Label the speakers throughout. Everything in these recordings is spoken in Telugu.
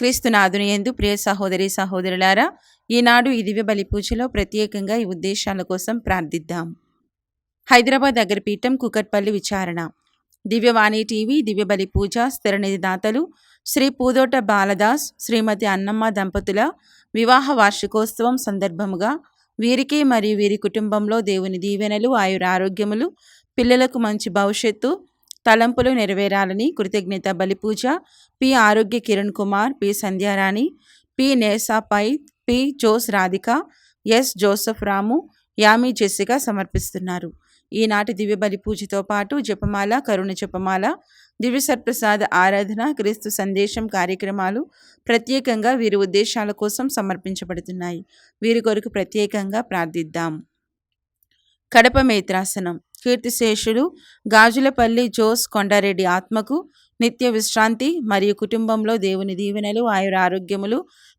Speaker 1: క్రీస్తునాథుని యందు ప్రియ సహోదరి సహోదరులారా, ఈనాడు ఈ దివ్య బలి పూజలో ప్రత్యేకంగా ఈ ఉద్దేశాల కోసం ప్రార్థిద్దాం. హైదరాబాద్ అగ్రపీఠం కుకట్పల్లి విచారణ. దివ్యవాణి టీవీ దివ్య బలి పూజ స్థిరనిధి దాతలు శ్రీ పూదోట బాలదాస్ శ్రీమతి అన్నమ్మ దంపతుల వివాహ వార్షికోత్సవం సందర్భముగా వీరికి మరియు వీరి కుటుంబంలో దేవుని దీవెనలు, ఆయురారోగ్యములు, పిల్లలకు మంచి భవిష్యత్తు, తలంపులు నెరవేరాలని కృతజ్ఞత బలిపూజ P Arogya Kiran Kumar, P Sandhyarani, P Nesa Pai, P Jose Radhika, S Joseph Ramu, Yami Jessica సమర్పిస్తున్నారు. ఈనాటి దివ్య బలి పూజతో పాటు జపమాల, కరుణ జపమాల, దివ్య సత్ప్రసాద ఆరాధన, క్రీస్తు సందేశం కార్యక్రమాలు ప్రత్యేకంగా వీరి ఉద్దేశాల కోసం సమర్పించబడుతున్నాయి. వీరి కొరకు ప్రత్యేకంగా ప్రార్థిద్దాం. కడప మేత్రాసనం. కీర్తిశేషులు గాజులపల్లి జోస్ కొండారెడ్డి ఆత్మకు నిత్య విశ్రాంతి మరియు కుటుంబంలో దేవుని దీవెనలు, ఆయురారోగ్యములు,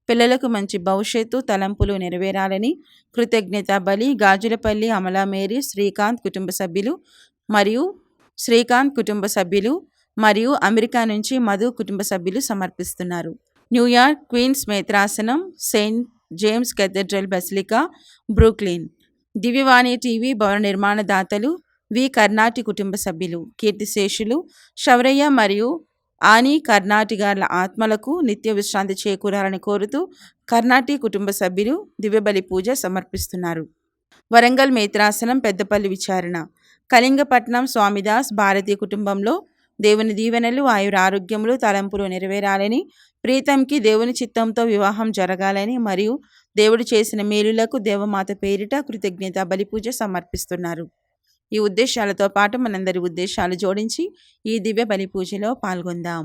Speaker 1: పిల్లలకు మంచి భవిష్యత్తు, తలంపులు నెరవేరాలని కృతజ్ఞత బలి గాజులపల్లి అమలా మేరీ శ్రీకాంత్ కుటుంబ సభ్యులు మరియు అమెరికా నుంచి మధు కుటుంబ సభ్యులు సమర్పిస్తున్నారు. న్యూయార్క్ క్వీన్స్ మేత్రాసనం, Saint James cathedral basilica, Brooklyn. Divyavani TV భవన నిర్మాణ దాతలు వి కర్ణాటి కుటుంబ సభ్యులు. కీర్తిశేషులు శౌరయ్య మరియు ఆని కర్ణాటి గార్ల ఆత్మలకు నిత్య విశ్రాంతి చేకూరాలని కోరుతూ కర్ణాటి కుటుంబ సభ్యులు దివ్యబలి పూజ సమర్పిస్తున్నారు. వరంగల్ మేత్రాసనం పెద్దపల్లి విచారణ. కళింగపట్నం స్వామిదాస్ భారతీయ కుటుంబంలో దేవుని దీవెనలు, ఆయురారోగ్యములు, తలంపులు నెరవేరాలని, ప్రీతంకి దేవుని చిత్తంతో వివాహం జరగాలని మరియు దేవుడు చేసిన మేలులకు దేవమాత పేరిట కృతజ్ఞత బలిపూజ సమర్పిస్తున్నారు. ఈ ఉద్దేశాలతో పాటు మనందరి ఉద్దేశాలు జోడించి ఈ దివ్య బలి పూజలో పాల్గొందాం.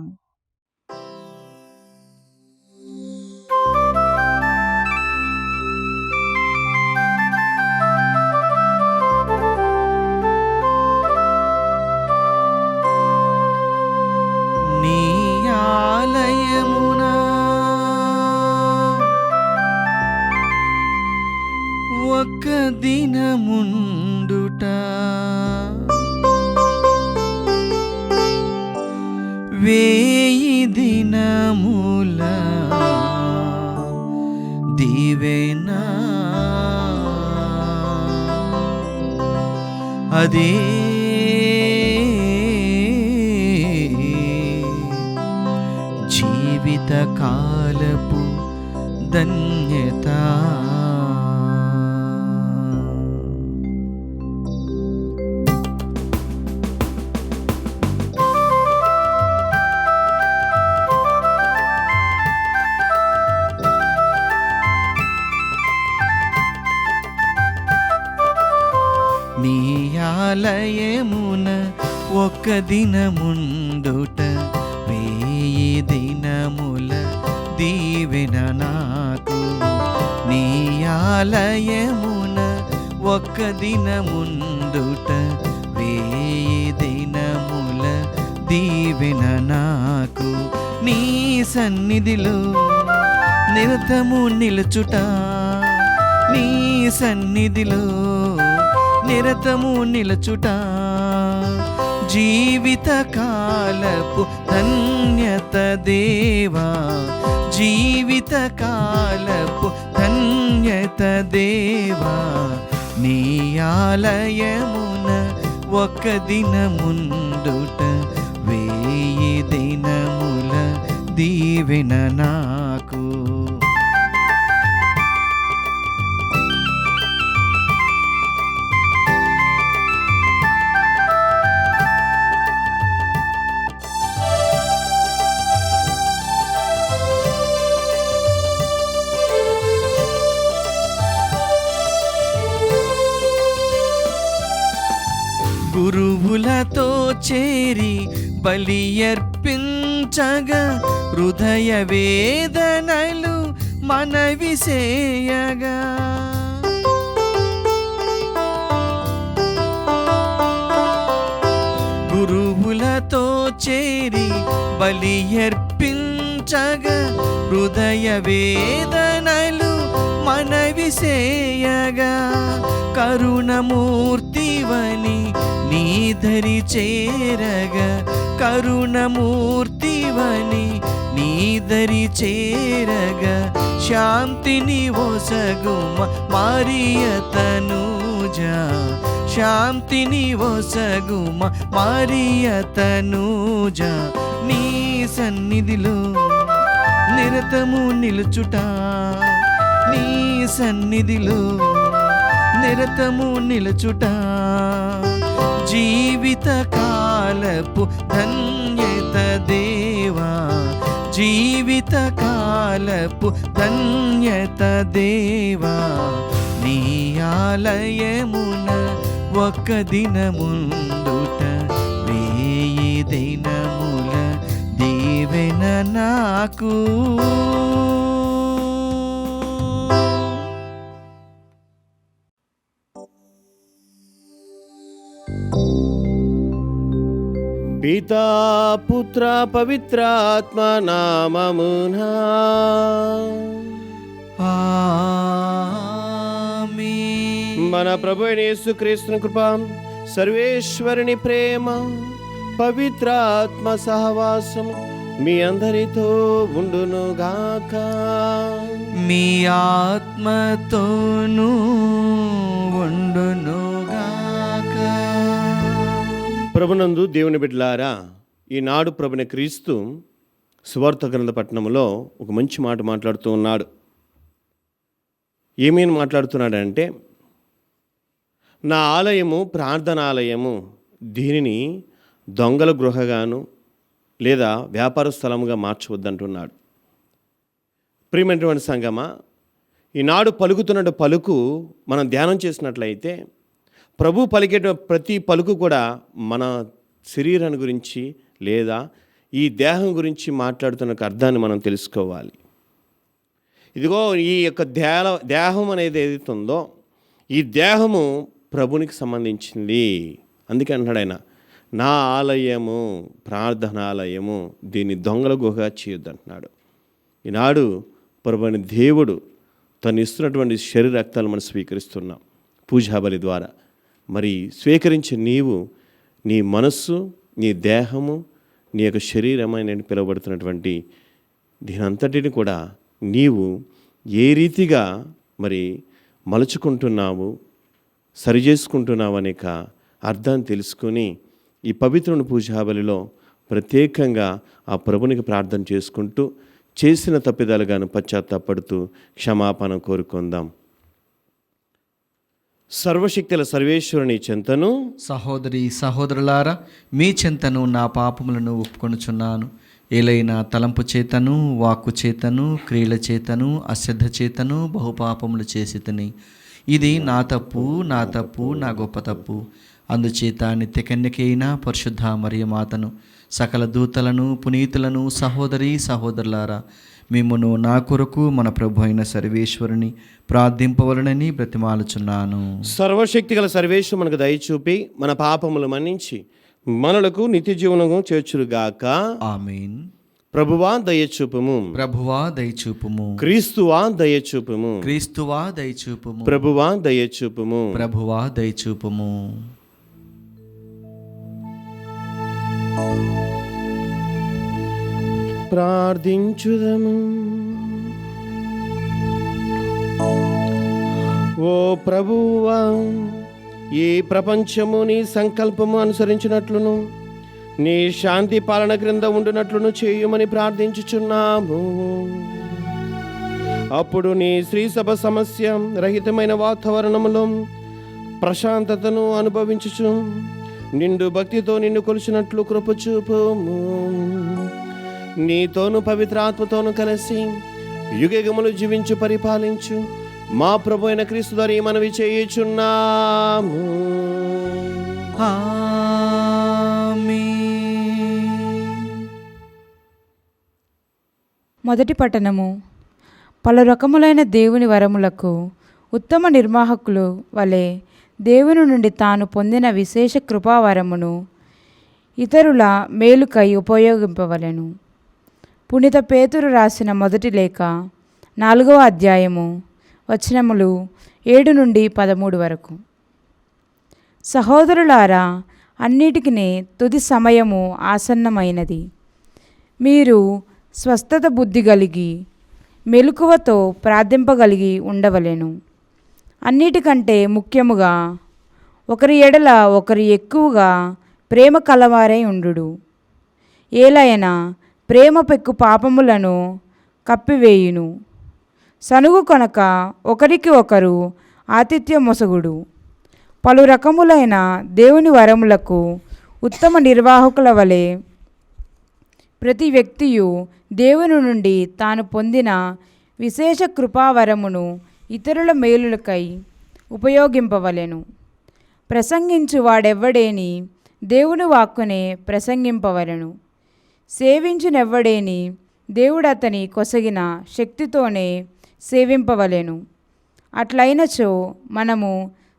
Speaker 2: నీ ఆలయమున ఒక్క దినముండుట వేయి దినముల దీవెనా అదే జీవిత కాలపు ధన్యత. నీ ఆలయమున ఒక్క దినముండుట వేయి దినముల దీవెన నాకు. నీ ఆలయమున ఒక్క దినముండుట వేయి దినముల దీవెన నాకు. నీ సన్నిధిలో నిరతము నిలుచుట, నీ సన్నిధిలో నిరతము నిలచుట జీవిత కాలపు ధన్యత దేవా, జీవిత కాలపు ధన్యత దేవా. నీ ఆలయమున ఒక్క దినముండుట వేయి దినముల దీవెన నాకు. గురువులతో చేరి బలి అర్పించగా హృదయ వేదనలు మనవి చేయగా, గురువులతో చేరి బలి అర్పించగా హృదయ వేదనలు మనవి చేయగా, కరుణమూర్తివని నీధరి చేరగా, కరుణమూర్తివని నీదరి చేరగా శాంతిని ఒసగుమ మరియ తనూజా, శాంతిని ఒసగుమ మరియ తనూజా. నీ సన్నిధిలో నిరతము నిలుచుట, నీ సన్నిధిలో నిరతము నిలుచుట జీవిత కాలపు ధన్యత దేవా, జీవిత కాలపు ధన్యత దేవా. నీ ఆలయమున ఒక్క దినముందుట వేయి దినముల దీవెన నాకు.
Speaker 3: పితా పుత్ర పవిత్రాత్మ నామమునా
Speaker 2: ఆమేన్.
Speaker 3: మన ప్రభు అయిన యేసుక్రీస్తుని కృప, సర్వేశ్వరుని ప్రేమ, పవిత్రాత్మ సహవాసం మీ అందరితో ఉండునుగాక.
Speaker 2: మీ ఆత్మతోనూ ఉండునుగాక.
Speaker 3: ప్రభునందు దేవుని బిడ్డలారా, ఈనాడు ప్రభుని క్రీస్తు సువార్త గ్రంథ పట్టణంలో ఒక మంచి మాట మాట్లాడుతూ ఉన్నాడు. ఏమేమి మాట్లాడుతున్నాడంటే, నా ఆలయము ప్రార్థనాలయము, దీనిని దొంగల గృహగాను లేదా వ్యాపార స్థలముగా మార్చవద్దంటున్నాడు. ప్రియమైనటువంటి సంగమా, ఈనాడు పలుకుతున్న పలుకు మనం ధ్యానం చేసినట్లయితే ప్రభు పలికే ప్రతి పలుకు కూడా మన శరీరాన్ని గురించి లేదా ఈ దేహం గురించి మాట్లాడుతున్న అర్థాన్ని మనం తెలుసుకోవాలి. ఇదిగో ఈ యొక్క దేహం అనేది ఏదైతే ఉందో, ఈ దేహము ప్రభునికి సంబంధించింది. అందుకే అంటున్నాడు ఆయన, నా ఆలయము ప్రార్థనాలయము, దీన్ని దొంగల గుహగా చేయొద్దు అంటున్నాడు. ఈనాడు ప్రభుని దేవుడు తను ఇస్తున్నటువంటి శరీర రక్తాలు మనం స్వీకరిస్తున్నాం పూజాబలి ద్వారా. మరి స్వీకరించే నీవు నీ మనస్సు, నీ దేహము, నీ యొక్క శరీరమని పిలువబడుతున్నటువంటి దీనంతటిని కూడా నీవు ఏ రీతిగా మరి మలుచుకుంటున్నావు, సరిచేసుకుంటున్నావు అనేక అర్థాన్ని తెలుసుకొని ఈ పవిత్రుని పూజాబలిలో ప్రత్యేకంగా ఆ ప్రభునికి ప్రార్థన చేసుకుంటూ చేసిన తప్పిదాలుగాను పశ్చాత్తాపడుతూ క్షమాపణ కోరుకుందాం. సర్వశక్తుల సర్వేశ్వరుని చెంతను,
Speaker 2: సహోదరి సహోదరులారా, మీ చెంతను నా పాపములను ఒప్పుకొనుచున్నాను. ఏలైనా తలంపు చేతను, వాక్కు చేతను, క్రియల చేతను, అశ్రద్ధ చేతను బహుపాపములు చేసితిని. ఇది నా తప్పు, నా తప్పు, నా గొప్ప తప్పు. అందుచేత నిత్యకన్యకైన పరిశుద్ధ మరియమాతను, సకల దూతలను, పునీతులను, సహోదరి సహోదరులారా, మిమ్మును నా కొరకు మన ప్రభు అయిన సర్వేశ్వరుని ప్రార్థింపవలనని బ్రతిమాలుచున్నాను.
Speaker 3: సర్వశక్తిగల సర్వేశ్వరు మనకు దయచూపి మన పాపములు మన్నించి మనలకు నిత్య జీవనము చేర్చురుగాక.
Speaker 2: ఆమేన్.
Speaker 3: ప్రభువా దయచూపుము,
Speaker 2: ప్రభువా దయచూపుము.
Speaker 3: క్రీస్తువా దయచూపుము,
Speaker 2: క్రీస్తువా దయచూపుము.
Speaker 3: ప్రభువా దయచూపుము.
Speaker 2: ప్రభువా దయచూపుము.
Speaker 3: ప్రార్థించుదము. ఓ ప్రభువా, ఈ ప్రపంచము నీ సంకల్పము అనుసరించినట్లును నీ శాంతి పాలన క్రింద ఉండునట్లును చేయుమని ప్రార్థించుచున్నాము. అప్పుడు నీ శ్రీసభ సమస్య రహితమైన వాతావరణంలో ప్రశాంతతను అనుభవించుచు నిండు భక్తితో నిన్ను కొలిచినట్లు కృప చూపుము. నీతోను పవిత్రాత్మతోను కలిసి యుగయుగములు జీవించు పరిపాలించు మా ప్రభు అయిన క్రీస్తు ద్వారా మనవి చేయుచున్నాము.
Speaker 4: మొదటి పట్టణము. పలు రకములైన దేవుని వరములకు ఉత్తమ నిర్వాహకులు వలె దేవుని నుండి తాను పొందిన విశేష కృపావరమును ఇతరుల మేలుకై ఉపయోగింపవలెను. పునీత పేతురు రాసిన మొదటి లేఖ 4వ అధ్యాయము వచనములు 7 నుండి 13 వరకు. సహోదరులారా, అన్నిటికీ తుది సమయము ఆసన్నమైనది. మీరు స్వస్థత బుద్ధి కలిగి మెలకువతో ప్రార్థింపగలిగి ఉండవలెను. అన్నిటికంటే ముఖ్యముగా ఒకరి ఎడల ఒకరు ఎక్కువగా ప్రేమ కలవారై ఉండుడు. ఏలైనా ప్రేమ పెక్కు పాపములను కప్పివేయును. సనుగు కొనక ఒకరికి ఒకరు ఆతిథ్యమొసగుడు. పలు రకములైన దేవుని వరములకు ఉత్తమ నిర్వాహకుల వలె ప్రతి వ్యక్తియు దేవుని నుండి తాను పొందిన విశేష కృపావరమును ఇతరుల మేలులకై ఉపయోగింపవలెను. ప్రసంగించు వాడెవ్వడేని దేవుని వాక్కునే ప్రసంగింపవలెను. సేవించునెవ్వడేని దేవుడతని కొసగిన శక్తితోనే సేవింపవలెను. అట్లయినచో మనము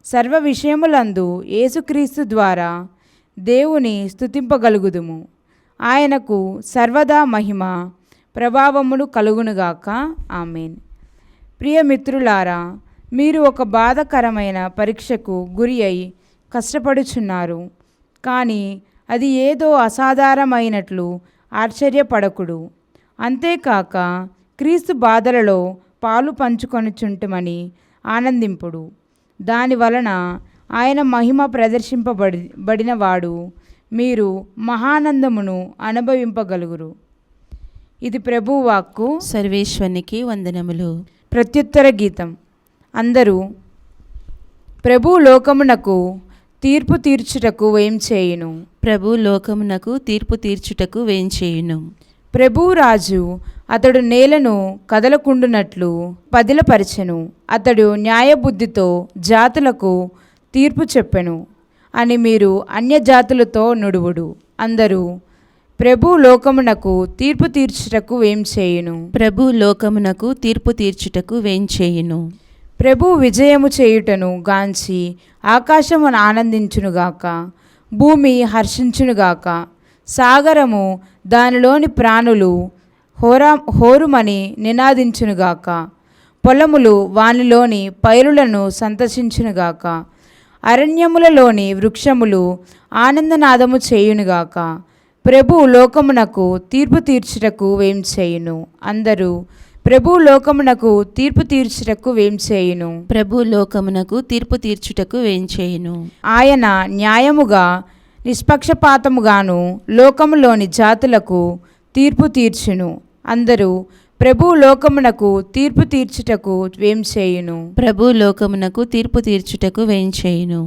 Speaker 4: సర్వ విషయములందు యేసుక్రీస్తు ద్వారా దేవుని స్తుతింపగలుగుదుము. ఆయనకు సర్వదా మహిమ ప్రభావములు కలుగునుగాక. ఆమేన్. ప్రియమిత్రులారా, మీరు ఒక బాధకరమైన పరీక్షకు గురి అయి కష్టపడుచున్నారు. కానీ అది ఏదో అసాధారణమైనట్లు ఆశ్చర్యపడకుడు. అంతేకాక క్రీస్తు బాధలలో పాలు పంచుకొనుచుంటుమని ఆనందింపుడు. దాని వలన ఆయన మహిమ ప్రదర్శింపబడినవాడు మీరు మహానందమును అనుభవింపగలుగురు. ఇది ప్రభువు వాక్కు.
Speaker 1: సర్వేశ్వరునికి వందనములు.
Speaker 4: ప్రత్యుత్తర గీతం. అందరూ ప్రభు లోకమునకు తీర్పు తీర్చుటకు వేంచేయును.
Speaker 1: ప్రభు లోకమునకు తీర్పు తీర్చుటకు వేంచేయును.
Speaker 4: ప్రభువు రాజు అతడు నేలను కదలకుండునట్లు పదిలపరచెను. అతడు న్యాయబుద్ధితో జాతులకు తీర్పు చెప్పెను అని మీరు అన్యజాతులతో నుడువుడు. అందరూ ప్రభు లోకమునకు తీర్పు తీర్చుటకు వేంచేయును.
Speaker 1: ప్రభు లోకమునకు తీర్పు తీర్చుటకు వేంచేయును.
Speaker 4: ప్రభు విజయము చేయుటను గాంచి ఆకాశము ఆనందించునుగాక, భూమి హర్షించునుగాక, సాగరము దానిలోని ప్రాణులు హోరుమని నినాదించునుగాక, పొలములు వానిలోని పైరులను సంతసించునుగాక, అరణ్యములలోని వృక్షములు ఆనందనాదము చేయునుగాక. ప్రభు లోకమునకు తీర్పు తీర్చుటకు వేంచేయును. అందరూ ప్రభు లోకమునకు తీర్పు తీర్చుటకు వేంచేయును.
Speaker 1: ప్రభు లోకమునకు తీర్పు తీర్చుటకు వేంచేయును.
Speaker 4: ఆయన న్యాయముగా నిష్పక్షపాతముగాను లోకములోని జాతులకు తీర్పు తీర్చును. అందరూ ప్రభు లోకమునకు తీర్పు తీర్చుటకు వేంచేయును.
Speaker 1: ప్రభు లోకమునకు తీర్పు తీర్చుటకు వేంచేయును.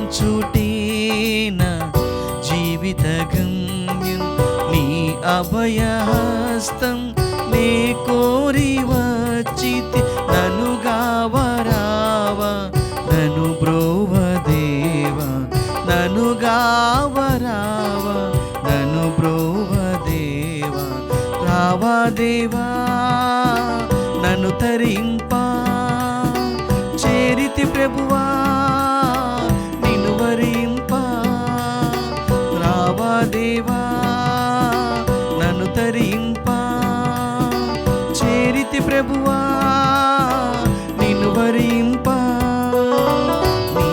Speaker 2: నిన్నుగాంచుటేన జీవిత గమ్యం, నీ అభయహస్తం నే కోరి వచ్చితి. నన్ను గావరావా నన్ను బ్రోవదేవా, నన్ను గావరావా నన్ను బ్రోవదేవా. రావా దేవా నన్ను తరింపా, చేరితి ప్రభువా నిన్ను వరింపా. రావా దేవా నన్ను తరింపా, చేరితి ప్రభువా నిన్ను వరింపా. నీ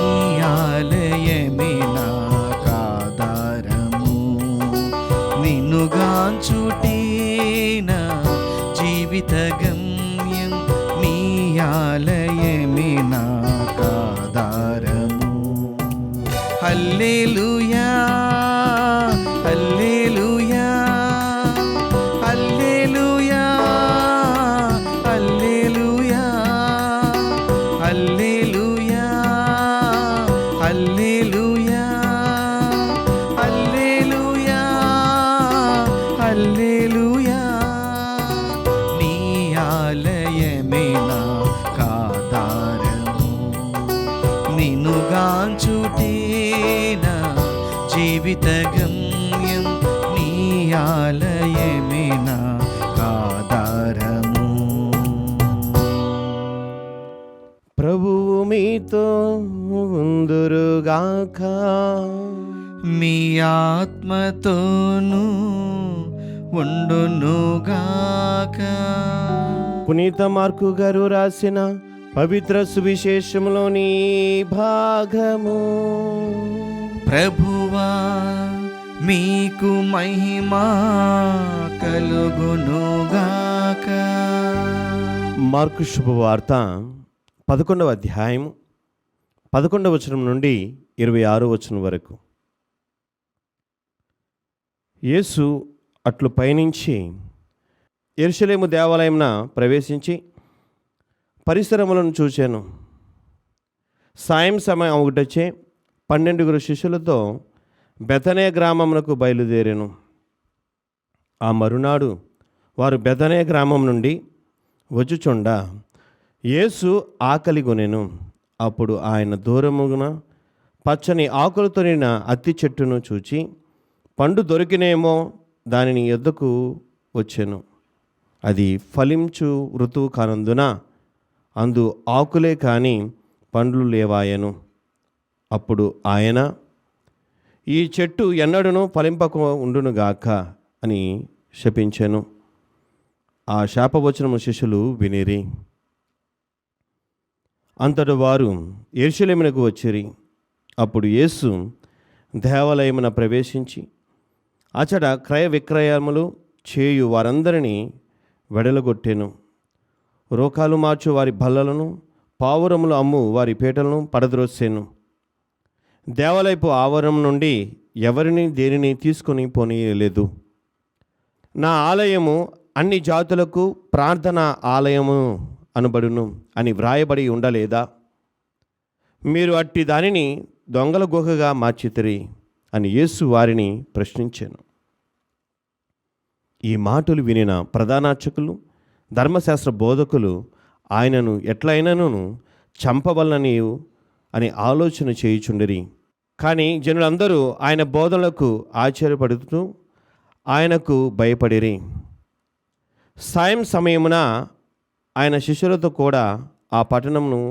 Speaker 2: ఆలయమే నాకాధారము, నిన్ను గాంచుటేన జీవిత గమ్యం, నీ ఆలయమే నాకాధారము. హల్లెలూయా హల్లెలూయా హల్లెలూయా హల్లెలూయా హల్లెలూయా హల్లెలూయా హల్లెలూయా హల్లెలూయా. నీ ఆలయమే నాకాధారము, నిన్ను గాంచుటేన జీవిత జీవిత గమ్యం నీ ఆలయమే నా ఆధారము.
Speaker 3: ప్రభువు మీతో ఉందురుగాక.
Speaker 2: మీ ఆత్మతోనూ ఉండునుగాక.
Speaker 3: పునీత మార్కు గారు రాసిన పవిత్ర సువిశేషములోని భాగము.
Speaker 2: ప్రభువా మీకు మహిమా కలుగునుగాక.
Speaker 3: మార్కు శుభవార్త 11వ అధ్యాయం 11వ వచనం నుండి 26వ వచనం వరకు. యేసు అట్లు పయనించి యెరూషలేము దేవాలయమున ప్రవేశించి పరిసరములను చూచాను. సాయం సమయం ఒకటొచ్చే 12 శిష్యులతో బెతనే గ్రామమునకు బయలుదేరాను. ఆ మరునాడు వారు బెతనే గ్రామం నుండి వచ్చుచుండ యేసు ఆకలిగొనెను. అప్పుడు ఆయన దూరమున పచ్చని ఆకులతో నిండిన అత్తి చెట్టును చూచి పండు దొరికినేమో దానిని యొద్దకు వచ్చెను. అది ఫలించు ఋతువు కానందున అందు ఆకులే కాని పండ్లు లేవాయెను. అప్పుడు ఆయన, ఈ చెట్టు ఎన్నడూను ఫలింపక ఉండునుగాక అని శపించెను. ఆ శాపవచనము శిష్యులు వినిరి. అంతటి వారు యెరూషలేమునకు వచ్చిరి. అప్పుడు యేసు దేవాలయమున ప్రవేశించి అచట క్రయ విక్రయములు చేయు వారందరినీ వెడలగొట్టెను. రోకాలు మార్చు వారి బల్లలను, పావురములు అమ్ము వారి పీటలను పడద్రోసెను. దేవాలయపు ఆవరణం నుండి ఎవరిని దేనిని తీసుకొని పోనీయలేదు. నా ఆలయము అన్ని జాతులకు ప్రార్థన ఆలయము అనబడును అని వ్రాయబడి ఉండలేదా? మీరు అట్టి దానిని దొంగల గుహగా మార్చితిరి అని యేసు వారిని ప్రశ్నించాను. ఈ మాటలు వినిన ప్రధానార్చకులు, ధర్మశాస్త్ర బోధకులు ఆయనను ఎట్లయినను చంపవలనని అని ఆలోచన చేయుచుండిరి. కానీ జనులందరూ ఆయన బోధనలకు ఆశ్చర్యపడుతూ ఆయనకు భయపడిరి. సాయం సమయమున ఆయన శిష్యులతో కూడా ఆ పట్టణమును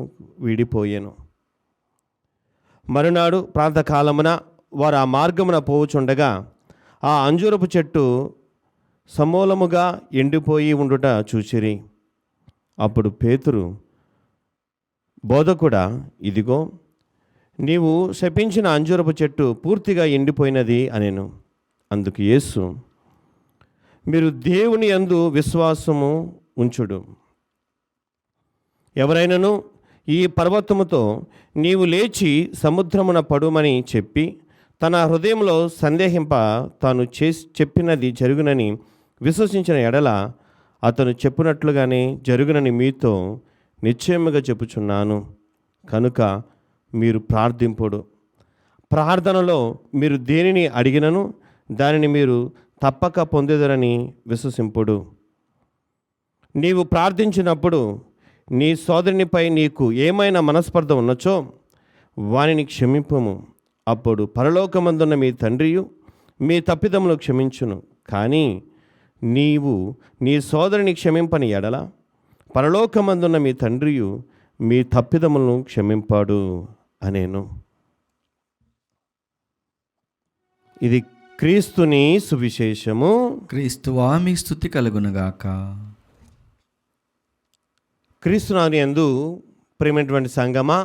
Speaker 3: వీడిపోయాను. మరునాడు ప్రాతకాలమున వారు ఆ మార్గమున పోవుచుండగా ఆ అంజూరపు చెట్టు సమూలముగా ఎండిపోయి ఉండుట చూచిరి. అప్పుడు పేతురు, బోధకుడా, ఇదిగో నీవు శపించిన అంజూరపు చెట్టు పూర్తిగా ఎండిపోయినది అనెను. అందుకు యేసు, మీరు దేవుని యందు విశ్వాసము ఉంచుడు. ఎవరైనను ఈ పర్వతముతో నీవు లేచి సముద్రమున పడుమని చెప్పి తన హృదయంలో సందేహింప తాను చెప్పినది జరుగునని విశ్వసించిన ఎడల అతను చెప్పినట్లుగానే జరుగునని మీతో నిశ్చయముగా చెప్పుచున్నాను. కనుక మీరు ప్రార్థింపుడు. ప్రార్థనలో మీరు దేనిని అడిగినను దానిని మీరు తప్పక పొందేదరని విశ్వసింపుడు. నీవు ప్రార్థించినప్పుడు నీ సోదరునిపై నీకు ఏమైనా మనస్పర్ధ ఉన్నచో వానిని క్షమింపుము. అప్పుడు పరలోకమందున్న మీ తండ్రియు మీ తప్పిదములు క్షమించును. కానీ నీవు నీ సోదరుని క్షమింపని ఎడల పరలోకమందున్న మీ తండ్రియు మీ తప్పిదములను క్షమింపాడు అనేను. ఇది క్రీస్తుని సువిశేషము.
Speaker 2: క్రీస్తువా మీ స్తుతి కలుగునుగాక.
Speaker 3: క్రీస్తునాని యందు ప్రియమైనటువంటి సంగమా,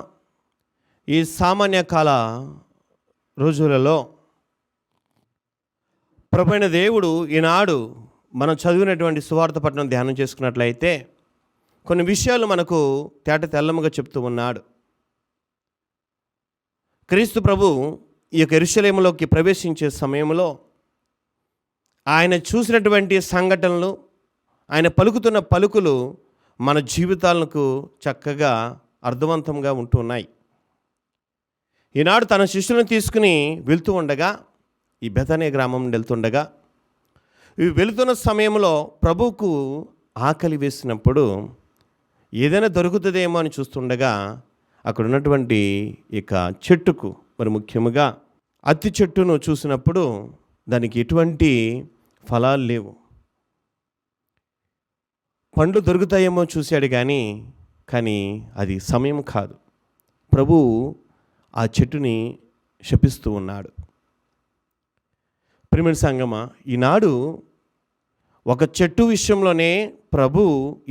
Speaker 3: ఈ సామాన్య కాల రోజులలో ప్రభువైన దేవుడు ఈనాడు మనం చదివినటువంటి సువార్త పట్టణం ధ్యానం చేసుకున్నట్లయితే కొన్ని విషయాలు మనకు తేట తెల్లముగా చెప్తూ ఉన్నాడు. క్రీస్తు ప్రభు ఈ యొక్క యెరూషలేములోకి ప్రవేశించే సమయంలో ఆయన చూసినటువంటి సంఘటనలు, ఆయన పలుకుతున్న పలుకులు మన జీవితాలకు చక్కగా అర్థవంతంగా ఉంటున్నాయి. ఈనాడు తన శిష్యులను తీసుకుని వెళ్తూ ఉండగా, ఈ బెతనే గ్రామం నుండి వెళ్తుండగా, ఇవి వెళుతున్న సమయంలో ప్రభువుకు ఆకలి వేసినప్పుడు ఏదైనా దొరుకుతుందేమో అని చూస్తుండగా అక్కడ ఉన్నటువంటి ఇక చెట్టుకు, మరి ముఖ్యముగా అత్తి చెట్టును చూసినప్పుడు దానికి ఎటువంటి ఫలాలు లేవు. పండ్లు దొరుకుతాయేమో చూశాడు కానీ అది సమయం కాదు. ప్రభువు ఆ చెట్టుని శపిస్తూ ఉన్నాడు. ప్రియమైన సంగమా, ఈనాడు ఒక చెట్టు విషయంలోనే ప్రభు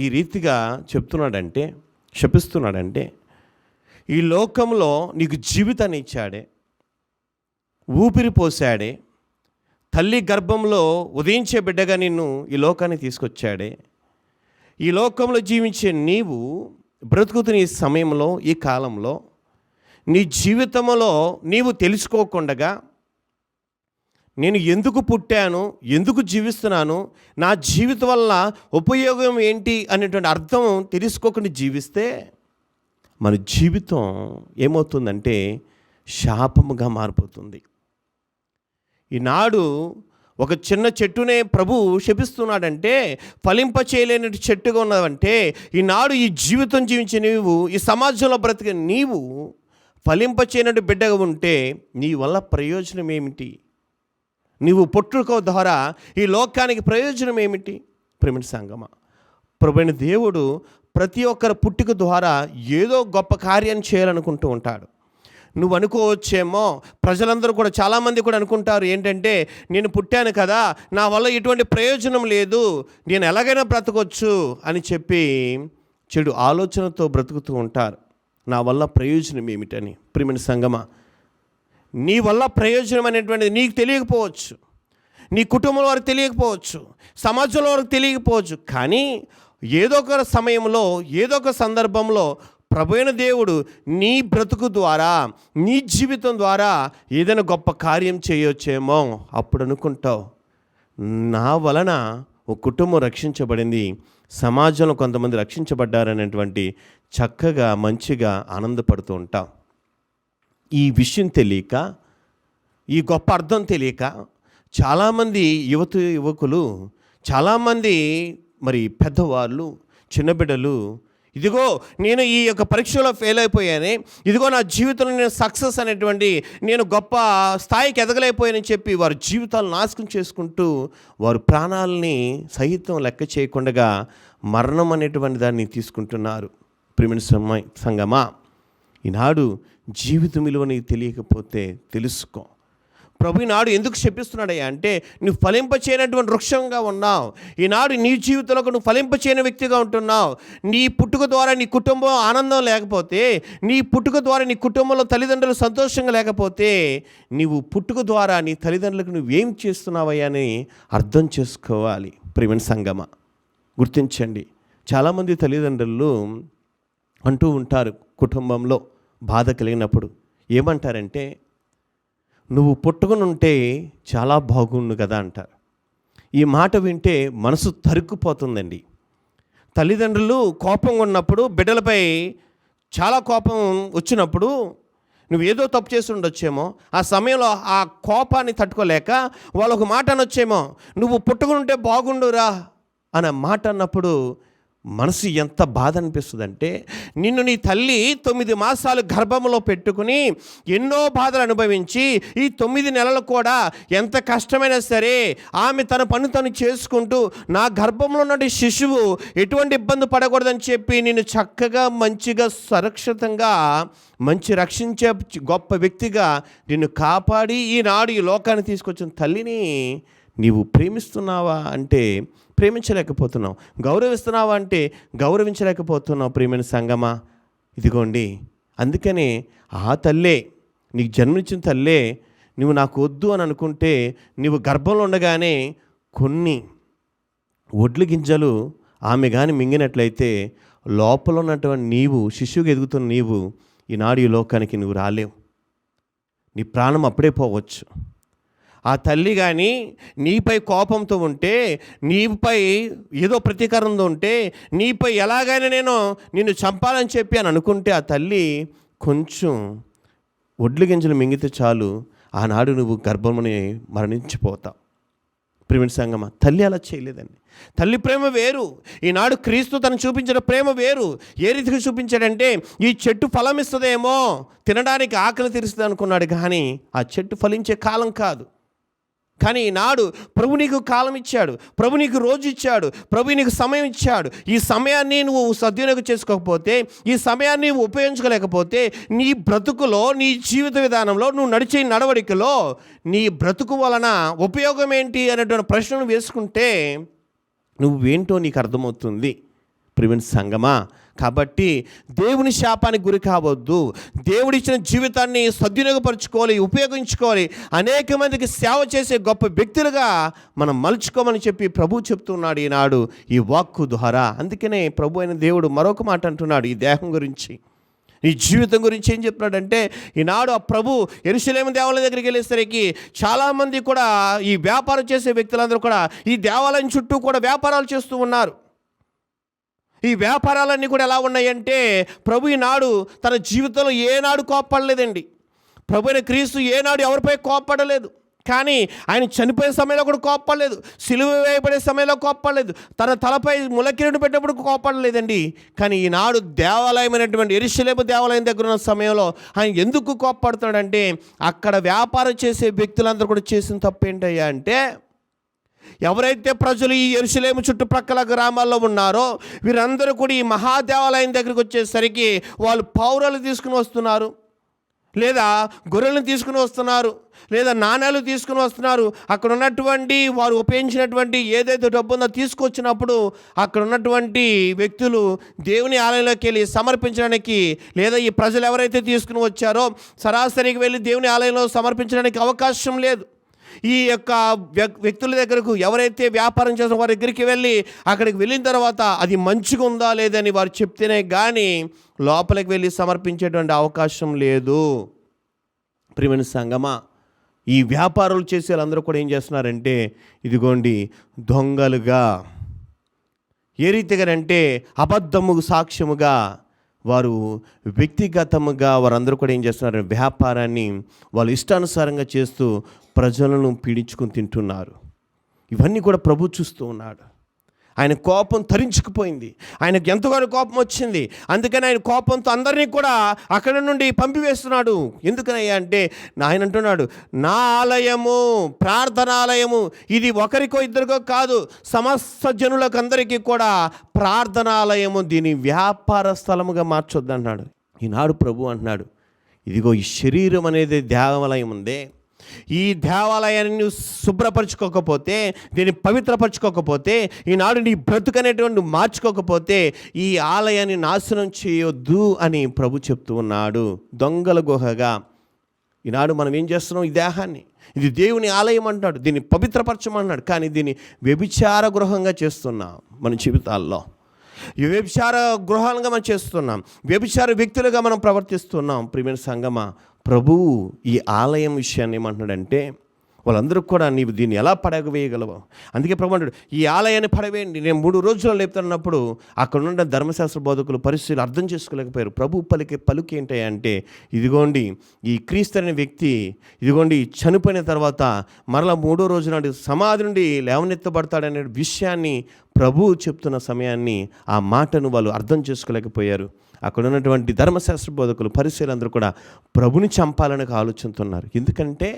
Speaker 3: ఈ రీతిగా చెప్తున్నాడంటే, శపిస్తున్నాడంటే, ఈ లోకంలో నీకు జీవితాన్ని ఇచ్చాడే, ఊపిరి పోసాడే, తల్లి గర్భంలో ఉదయించే బిడ్డగా నిన్ను ఈ లోకాన్ని తీసుకొచ్చాడే, ఈ లోకంలో జీవించే నీవు బ్రతుకుతున్న ఈ సమయంలో, ఈ కాలంలో నీ జీవితంలో నీవు తెలుసుకోకుండా నేను ఎందుకు పుట్టాను, ఎందుకు జీవిస్తున్నాను, నా జీవితం వల్ల ఉపయోగం ఏంటి అనేటువంటి అర్థం తెలుసుకోకుండా జీవిస్తే మన జీవితం ఏమవుతుందంటే శాపముగా మారిపోతుంది. ఈనాడు ఒక చిన్న చెట్టునే ప్రభు శపిస్తున్నాడంటే, ఫలింప చేయలేని చెట్టుగా ఉన్నదంటే, ఈనాడు ఈ జీవితం జీవించే నీవు, ఈ సమాజంలో బ్రతికే నీవు ఫలింప చేయనట్టు బిడ్డగా ఉంటే నీ వల్ల ప్రయోజనం ఏమిటి? నీవు పుట్టుక ద్వారా ఈ లోకానికి ప్రయోజనం ఏమిటి? ప్రియమైన సంగమా, ప్రభువైన దేవుడు ప్రతి ఒక్కరి పుట్టుక ద్వారా ఏదో గొప్ప కార్యాన్ని చేయాలనుకుంటూ ఉంటాడు. నువ్వు అనుకోవచ్చేమో, ప్రజలందరూ కూడా చాలామంది కూడా అనుకుంటారు ఏంటంటే, నేను పుట్టాను కదా, నా వల్ల ఎటువంటి ప్రయోజనం లేదు, నేను ఎలాగైనా బ్రతకొచ్చు అని చెప్పి చెడు ఆలోచనతో బ్రతుకుతూ ఉంటారు. నా వల్ల ప్రయోజనం ఏమిటని. ప్రియమైన సంగమా, నీ వల్ల ప్రయోజనం అనేటువంటిది నీకు తెలియకపోవచ్చు, నీ కుటుంబంలో వారికి తెలియకపోవచ్చు, సమాజంలో వారికి తెలియకపోవచ్చు, కానీ ఏదో ఒక సమయంలో, ఏదో ఒక సందర్భంలో ప్రభువైన దేవుడు నీ బ్రతుకు ద్వారా, నీ జీవితం ద్వారా ఏదైనా గొప్ప కార్యం చేయొచ్చేమో. అప్పుడు అనుకుంటావు, నా వలన ఒక కుటుంబం రక్షించబడింది, సమాజంలో కొంతమంది రక్షించబడ్డారనేటువంటి చక్కగా మంచిగా ఆనందపడుతూ ఉంటాం. ఈ విషయం తెలియక, ఈ గొప్ప అర్థం తెలియక చాలామంది యువకులు, చాలామంది మరి పెద్దవాళ్ళు, చిన్న బిడ్డలు, ఇదిగో నేను ఈ యొక్క పరీక్షలో ఫెయిల్ అయిపోయానే, ఇదిగో నా జీవితంలో నేను సక్సెస్ అనేటువంటి, నేను గొప్ప స్థాయికి ఎదగలేకపోయానని చెప్పి వారి జీవితాలు నాశనం చేసుకుంటూ వారు ప్రాణాలని సహితం లెక్క చేయకుండా మరణం అనేటువంటి దాన్ని తీసుకుంటున్నారు. ప్రియమైన సంగమా, ఈనాడు జీవితం విలువ నీకు తెలియకపోతే తెలుసుకో. ప్రభు ఈనాడు ఎందుకు శపిస్తున్నాడయ్యా అంటే, నువ్వు ఫలింపచేయనటువంటి వృక్షంగా ఉన్నావు. ఈనాడు నీ జీవితంలో నువ్వు ఫలింపచేయని వ్యక్తిగా ఉంటున్నావు. నీ పుట్టుక ద్వారా నీ కుటుంబం ఆనందం లేకపోతే, నీ పుట్టుక ద్వారా నీ కుటుంబంలో తల్లిదండ్రులు సంతోషంగా లేకపోతే, నీవు పుట్టుక ద్వారా నీ తల్లిదండ్రులకు నువ్వేం చేస్తున్నావయ్యా అని అర్థం చేసుకోవాలి. ప్రియమైన సంగమా, గుర్తించండి, చాలామంది తల్లిదండ్రులు అంటూ ఉంటారు, కుటుంబంలో బాధ కలిగినప్పుడు ఏమంటారంటే, నువ్వు పుట్టుకునుంటే చాలా బాగుండు కదా అంటారు. ఈ మాట వింటే మనసు తరుక్కుపోతుందండి. తల్లిదండ్రులు కోపంగా ఉన్నప్పుడు, బిడ్డలపై చాలా కోపం వచ్చినప్పుడు, నువ్వు ఏదో తప్పు చేసి ఉండొచ్చేమో, ఆ సమయంలో ఆ కోపాన్ని తట్టుకోలేక వాళ్ళు ఒక మాట అనొచ్చేమో, నువ్వు పుట్టుకునుంటే బాగుండురా అనే మాట అన్నప్పుడు మనసు ఎంత బాధ అనిపిస్తుందంటే, నిన్ను నీ తల్లి 9 మాసాలు గర్భంలో పెట్టుకుని ఎన్నో బాధలు అనుభవించి, ఈ 9 నెలలు కూడా ఎంత కష్టమైనా సరే ఆమె తన పని తను చేసుకుంటూ, నా గర్భంలో ఉన్న శిశువు ఎటువంటి ఇబ్బంది పడకూడదని చెప్పి నిన్ను చక్కగా మంచిగా సురక్షితంగా మంచి రక్షించే గొప్ప వ్యక్తిగా నిన్ను కాపాడి ఈనాడు ఈ లోకాన్ని తీసుకొచ్చిన తల్లిని నీవు ప్రేమిస్తున్నావా అంటే ప్రేమించలేకపోతున్నావు, గౌరవిస్తున్నావా అంటే గౌరవించలేకపోతున్నావు. ప్రియమైన సంగమా, ఇదిగోండి, అందుకనే ఆ తల్లే, నీకు జన్మనిచ్చిన తల్లే నువ్వు నాకు వద్దు అని అనుకుంటే, నువ్వు గర్భంలో ఉండగానే కొన్ని ఒడ్లు గింజలు ఆమె కానీ మింగినట్లయితే లోపల ఉన్నటువంటి నీవు, శిశువుగా ఎదుగుతున్న నీవు ఈనాడు ఈ లోకానికి నువ్వు రాలేవు. నీ ప్రాణం అప్పుడే పోవచ్చు. ఆ తల్లి కానీ నీపై కోపంతో ఉంటే, నీపై ఏదో ప్రతీకారంతో ఉంటే, నీపై ఎలాగైనా నిన్ను చంపాలని చెప్పి అని అనుకుంటే, ఆ తల్లి కొంచెం ఒడ్లు గింజలు మింగితే చాలు, ఆనాడు నువ్వు గర్భముని మరణించిపోతావు. ప్రియమైన సంగమా, తల్లి అలా చేయలేదండి. తల్లి ప్రేమ వేరు. ఈనాడు క్రీస్తు తను చూపించిన ప్రేమ వేరు. ఏ రీతిగా చూపించాడంటే, ఈ చెట్టు ఫలం ఇస్తుందేమో, తినడానికి ఆకలి తీరుస్తుంది అనుకున్నాడు, కానీ ఆ చెట్టు ఫలించే కాలం కాదు. కానీ ఈనాడు ప్రభు నీకు కాలం ఇచ్చాడు, ప్రభు నీకు రోజు ఇచ్చాడు, ప్రభు నీకు సమయం ఇచ్చాడు. ఈ సమయాన్ని నువ్వు సద్వినియోగం చేసుకోకపోతే, ఈ సమయాన్ని నువ్వు ఉపయోగించుకోలేకపోతే, నీ బ్రతుకులో, నీ జీవిత విధానంలో, నువ్వు నడిచే నడవడికలో నీ బ్రతుకు వలన ఉపయోగం ఏంటి అనేటువంటి ప్రశ్నను వేసుకుంటే నువ్వేంటో నీకు అర్థమవుతుంది ప్రియమైన సంగమా. కాబట్టి దేవుని శాపానికి గురి కావద్దు. దేవుడిచ్చిన జీవితాన్ని సద్వినియోగపరచుకోవాలి, ఉపయోగించుకోవాలి. అనేక మందికి సేవ చేసే గొప్ప వ్యక్తులుగా మనం మలుచుకోమని చెప్పి ప్రభు చెప్తున్నాడు ఈనాడు ఈ వాక్కు ద్వారా. అందుకనే ప్రభు అయిన దేవుడు మరొక మాట అంటున్నాడు ఈ దేహం గురించి, ఈ జీవితం గురించి. ఏం చెప్తున్నాడంటే, ఈనాడు ఆ ప్రభు యెరూషలేము దేవాలయం దగ్గరికి వెళ్ళేసరికి చాలామంది కూడా, ఈ వ్యాపారం చేసే వ్యక్తులందరూ కూడా ఈ దేవాలయం చుట్టూ కూడా వ్యాపారాలు చేస్తూ ఉన్నారు. ఈ వ్యాపారాలన్నీ కూడా ఎలా ఉన్నాయంటే, ప్రభు ఈనాడు తన జీవితంలో ఏనాడు కోప్పడలేదండి. ప్రభు అయిన క్రీస్తు ఏనాడు ఎవరిపై కోప్పడలేదు. కానీ ఆయన చనిపోయే సమయంలో కూడా కోప్పడలేదు, సిలువ వేయబడే సమయంలో కోప్పడలేదు, తన తలపై ములకిరీటం పెట్టినప్పుడు కోప్పడలేదండి. కానీ ఈనాడు దేవాలయమైనటువంటి యెరూషలేము దేవాలయం దగ్గర ఉన్న సమయంలో ఆయన ఎందుకు కోప్పడుతున్నాడంటే, అక్కడ వ్యాపారం చేసే వ్యక్తులందరూ కూడా చేసిన తప్పు ఏంటయ్యా అంటే, ఎవరైతే ప్రజలు ఈ యెరూషలేము చుట్టుప్రక్కల గ్రామాల్లో ఉన్నారో వీరందరూ కూడా ఈ మహాదేవాలయం దగ్గరికి వచ్చేసరికి వాళ్ళు పౌరాలు తీసుకుని వస్తున్నారు, లేదా గొర్రెలను తీసుకుని వస్తున్నారు, లేదా నాణ్యాలు తీసుకుని వస్తున్నారు. అక్కడ ఉన్నటువంటి వారు ఉపయోగించినటువంటి ఏదైతే డబ్బు ఉందో తీసుకొచ్చినప్పుడు అక్కడ ఉన్నటువంటి వ్యక్తులు దేవుని ఆలయంలోకి వెళ్ళి సమర్పించడానికి, లేదా ఈ ప్రజలు ఎవరైతే తీసుకుని వచ్చారో సరాసరికి వెళ్ళి దేవుని ఆలయంలో సమర్పించడానికి అవకాశం లేదు. ఈ యొక్క వ్యక్తుల దగ్గరకు, ఎవరైతే వ్యాపారం చేసిన వారి దగ్గరికి వెళ్ళి అక్కడికి వెళ్ళిన తర్వాత అది మంచిగా ఉందా లేదని వారు చెప్తేనే కానీ లోపలికి వెళ్ళి సమర్పించేటువంటి అవకాశం లేదు. ప్రియమైన సంగమా, ఈ వ్యాపారాలు చేసే వాళ్ళందరూ కూడా ఏం చేస్తున్నారంటే, ఇదిగోండి దొంగలుగా, ఏ రీతిగానంటే అబద్ధము సాక్ష్యముగా, వారు వ్యక్తిగతముగా వారందరూ కూడా ఏం చేస్తున్నారు, వ్యాపారాన్ని వాళ్ళు ఇష్టానుసారంగా చేస్తూ ప్రజలను పీడించుకొని తింటున్నారు. ఇవన్నీ కూడా ప్రభు చూస్తూ ఉన్నాడు. ఆయన కోపం తరించుకుపోయింది, ఆయనకు ఎంతగానో కోపం వచ్చింది. అందుకని ఆయన కోపంతో అందరినీ కూడా అక్కడ నుండి పంపివేస్తున్నాడు. ఎందుకనయ్యా అంటే, ఆయన అంటున్నాడు, నా ఆలయము, ప్రార్థనాలయము, ఇది ఒకరికో ఇద్దరికో కాదు, సమస్త జనులకు అందరికీ కూడా ప్రార్థనాలయము, దీని వ్యాపార స్థలముగా మార్చొద్దు అన్నాడు. ఈనాడు ప్రభు అంటున్నాడు, ఇదిగో ఈ శరీరం అనేది దేవాలయం ఉందే, ఈ దేవాలయాన్ని నువ్వు శుభ్రపరచుకోకపోతే, దీన్ని పవిత్రపరచుకోకపోతే, ఈనాడు నీ బ్రతుకనేటువంటి మార్చుకోకపోతే ఈ ఆలయాన్ని నాశనం చేయొద్దు అని ప్రభు చెప్తూ ఉన్నాడు. దొంగల గుహగా ఈనాడు మనం ఏం చేస్తున్నాం, ఈ దేహాన్ని, ఇది దేవుని ఆలయం అంటాడు, దీన్ని పవిత్రపరచమన్నాడు, కానీ దీన్ని వ్యభిచార గృహంగా చేస్తున్నాం మన జీవితాల్లో. ఈ వ్యభిచార గృహాలుగా మనం చేస్తున్నాం, వ్యభిచార వ్యక్తులుగా మనం ప్రవర్తిస్తున్నాం. ప్రియమైన సంగమా, ప్రభువు ఈ ఆలయం విషయాన్ని ఏమంటున్నాడంటే, వాళ్ళందరూ కూడా నీవు దీన్ని ఎలా పడవేయగలవు. అందుకే ప్రభు అంటాడు, ఈ ఆలయాన్ని పడవేయండి, నేను 3 రోజుల్లో లేపుతున్నప్పుడు అక్కడ ఉన్న ధర్మశాస్త్ర బోధకులు పరిస్థితులు అర్థం చేసుకోలేకపోయారు. ప్రభు పలుకు ఏంటంటే, ఇదిగోండి ఈ క్రీస్తు అనే వ్యక్తి, ఇదిగోండి చనిపోయిన తర్వాత మరలా 3వ రోజు నాడు సమాధి నుండి లేవనెత్తబడతాడనే విషయాన్ని ప్రభువు చెప్తున్న సమయాన్ని, ఆ మాటను వాళ్ళు అర్థం చేసుకోలేకపోయారు. అక్కడ ఉన్నటువంటి ధర్మశాస్త్ర బోధకులు పరిశీలందరూ కూడా ప్రభుని చంపాలని ఆలోచిస్తున్నారు. ఎందుకంటే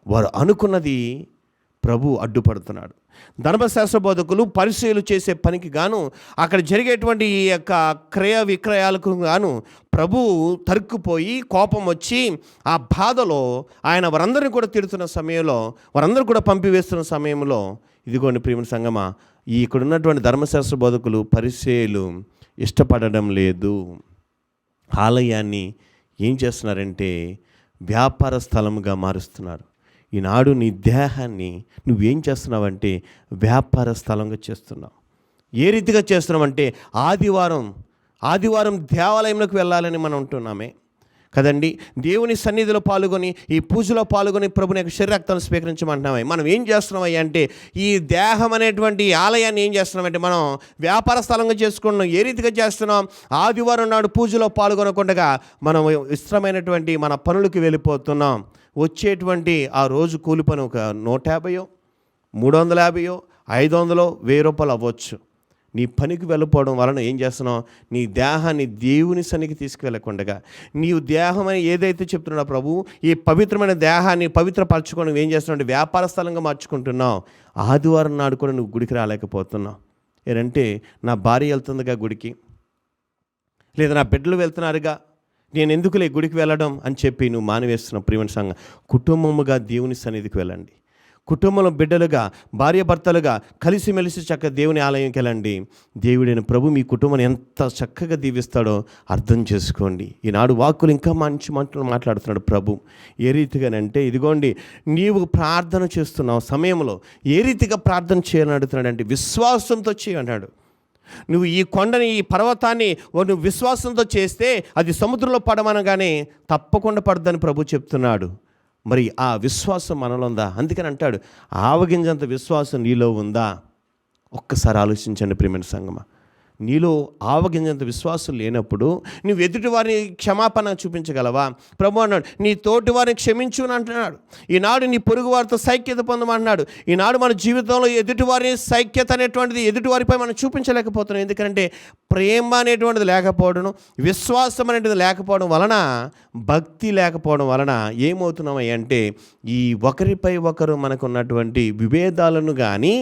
Speaker 3: వారు అనుకున్నది ప్రభు అడ్డుపడుతున్నాడు. ధర్మశాస్త్ర బోధకులు పరిశీలు చేసే పనికి గాను, అక్కడ జరిగేటువంటి ఈ యొక్క క్రయ విక్రయాలకు గాను ప్రభు తరుక్కుపోయి కోపం వచ్చి ఆ బాధలో ఆయన వారందరినీ కూడా తిడుతున్న సమయంలో, వారందరూ కూడా పంపివేస్తున్న సమయంలో, ఇదిగోండి ప్రియమైన సంగమా, ఇక్కడ ఉన్నటువంటి ధర్మశాస్త్ర బోధకులు పరిశీలు ఇష్టపడడం లేదు. ఆలయాన్ని ఏం చేస్తున్నారంటే వ్యాపార స్థలముగా మారుస్తున్నారు. ఈనాడు నీ దేహాన్ని నువ్వేం చేస్తున్నావంటే వ్యాపార స్థలంగా చేస్తున్నావు. ఏ రీతిగా చేస్తున్నామంటే, ఆదివారం దేవాలయంలోకి వెళ్ళాలని మనం ఉంటున్నామే కదండి, దేవుని సన్నిధిలో పాల్గొని, ఈ పూజలో పాల్గొని ప్రభుని యొక్క శరీరక్తాన్ని స్వీకరించమంటున్నామే. మనం ఏం చేస్తున్నామయ్యా అంటే, ఈ దేహం అనేటువంటి ఆలయాన్ని ఏం చేస్తున్నామంటే మనం వ్యాపార స్థలంగా చేసుకుంటున్నాం. ఏ రీతిగా చేస్తున్నాం, ఆదివారం నాడు పూజలో పాల్గొనకుండా మనం ఇష్టమైనటువంటి మన పనులకు వెళ్ళిపోతున్నాం. వచ్చేటువంటి ఆ రోజు కూలి పని ఒక 150 350, 500, 1000 రూపాయలు అవ్వచ్చు. నీ పనికి వెళ్ళిపోవడం వలన ఏం చేస్తున్నావు? నీ దేహాన్ని దేవుని సన్నిధికి తీసుకువెళ్ళకుండగా, నీవు దేహం అని ఏదైతే చెప్తున్నాడో ప్రభు, ఈ పవిత్రమైన దేహాన్ని పవిత్రపరచుకొని ఏం చేస్తున్నావు అంటే వ్యాపార స్థలంగా మార్చుకుంటున్నావు. ఆదివారం నాడు కూడా నువ్వు గుడికి రాలేకపోతున్నావు. ఏంటంటే నా భార్య వెళ్తుందిగా గుడికి, లేదా నా బిడ్డలు వెళ్తున్నారుగా, నేను ఎందుకులే గుడికి వెళ్ళడం అని చెప్పి నువ్వు మానివేస్తున్నావు. ప్రియమైన సంఘం, కుటుంబముగా దేవుని సన్నిధికి వెళ్ళండి. కుటుంబంలో బిడ్డలుగా, భార్యాభర్తలుగా కలిసిమెలిసి చక్కగా దేవుని ఆలయంకి వెళ్ళండి. దేవుడైన ప్రభు మీ కుటుంబాన్ని ఎంత చక్కగా దీవిస్తాడో అర్థం చేసుకోండి. ఈనాడు వాక్కులు ఇంకా మంచి మాటలు మాట్లాడుతున్నాడు ప్రభు. ఏ రీతిగానంటే, ఇదిగోండి, నీవు ప్రార్థన చేస్తున్నావు సమయంలో ఏ రీతిగా ప్రార్థన చేయాలని అడుగుతున్నాడు అంటే, విశ్వాసంతో చేయన్నాడు. నువ్వు ఈ కొండని, ఈ పర్వతాన్ని నువ్వు విశ్వాసంతో చేస్తే అది సముద్రంలో పడమనగానే తప్పకుండా పడదని ప్రభు చెప్తున్నాడు. మరి ఆ విశ్వాసం మనలో ఉందా? అందుకని అంటాడు, ఆవగింజంత విశ్వాసం నీలో ఉందా? ఒక్కసారి ఆలోచించండి ప్రియమైన సంగమా. నీలో ఆవగింజంత విశ్వాసం లేనప్పుడు నువ్వు ఎదుటి వారిని క్షమాపణ చూపించగలవా? ప్రభు అన్నాడు, నీ తోటి వారిని క్షమించు అని అంటున్నాడు. ఈనాడు నీ పొరుగు వారితో సైక్యత పొందమన్నాడు. ఈనాడు మన జీవితంలో ఎదుటి వారిని సైక్యత అనేటువంటిది ఎదుటి వారిపై మనం చూపించలేకపోతున్నాం. ఎందుకంటే ప్రేమ అనేటువంటిది లేకపోవడం, విశ్వాసం అనేటువంటిది లేకపోవడం వలన, భక్తి లేకపోవడం వలన ఏమవుతున్నామయ్య అంటే, ఈ ఒకరిపై ఒకరు మనకున్నటువంటి విభేదాలను కానీ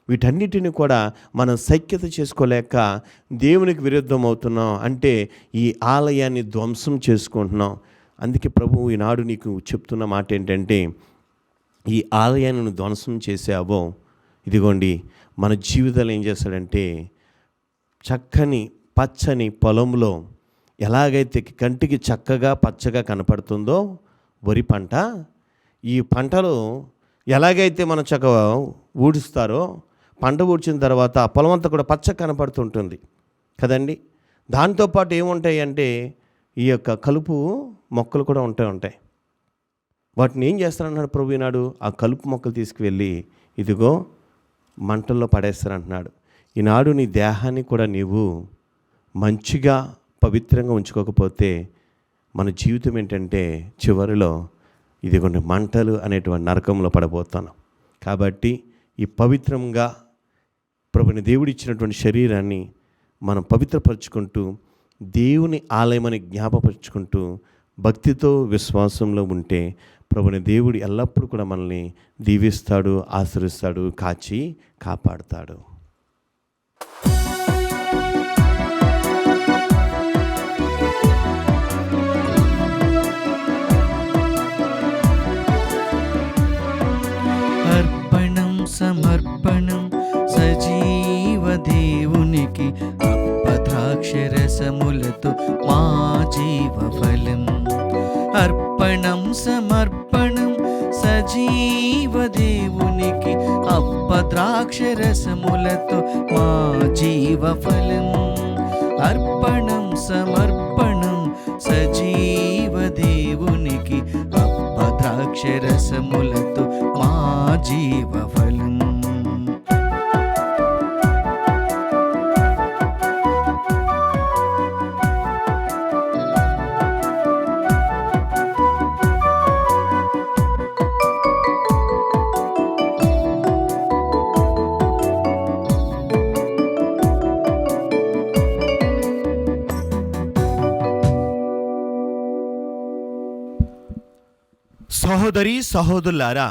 Speaker 3: వీటన్నిటిని కూడా మనం సఖ్యత చేసుకోలేక దేవునికి విరుద్ధం అవుతున్నాం. అంటే ఈ ఆలయాన్ని ధ్వంసం చేసుకుంటున్నాం. అందుకే ప్రభువు ఈనాడు నీకు చెప్తున్న మాట ఏంటంటే, ఈ ఆలయాన్ని నువ్వు ధ్వంసం చేసావో, ఇదిగోండి మన జీవితాలు ఏం చేస్తాడంటే, చక్కని పచ్చని పొలంలో ఎలాగైతే కంటికి చక్కగా పచ్చగా కనపడుతుందో వరి పంట, ఈ పంటలో ఎలాగైతే మనం చక్కగా ఊడుస్తారో, పంట ఊడ్చిన తర్వాత ఆ పొలం అంతా కూడా పచ్చ కనపడుతుంటుంది కదండి. దాంతోపాటు ఏముంటాయి అంటే, ఈ యొక్క కలుపు మొక్కలు కూడా ఉంటాయి. వాటిని ఏం చేస్తారన్నాడు ప్రభు ఈనాడు? ఆ కలుపు మొక్కలు తీసుకువెళ్ళి ఇదిగో మంటల్లో పడేస్తారంటున్నాడు. ఈనాడు నీ దేహాన్ని కూడా నీవు మంచిగా పవిత్రంగా ఉంచుకోకపోతే మన జీవితం ఏంటంటే చివరిలో ఇదిగోండి మంటలు అనేటువంటి నరకంలో పడబోతాను. కాబట్టి ఈ పవిత్రంగా ప్రభుని దేవుడు ఇచ్చినటువంటి శరీరాన్ని మనం పవిత్రపరుచుకుంటూ, దేవుని ఆలయమని జ్ఞాపపరుచుకుంటూ, భక్తితో విశ్వాసంలో ఉంటే ప్రభుని దేవుడు ఎల్లప్పుడూ కూడా మనల్ని దీవిస్తాడు, ఆశీర్వదిస్తాడు, కాచి కాపాడుతాడు.
Speaker 2: సమర్పణం సజీవ దేవునికి అప్పద్రాక్షరసములతో మా జీవ ఫలం. అర్పణం సమర్పణం సజీవ దేవునికి అప్పద్రాక్షరసములతో మా జీవ ఫలం. అర్పణం సమర్పణం సజీవ దేవునికి అప్పద్రాక్షరసములతో మా జీవ ఫలం.
Speaker 3: సహోదరి సహోదరులారా,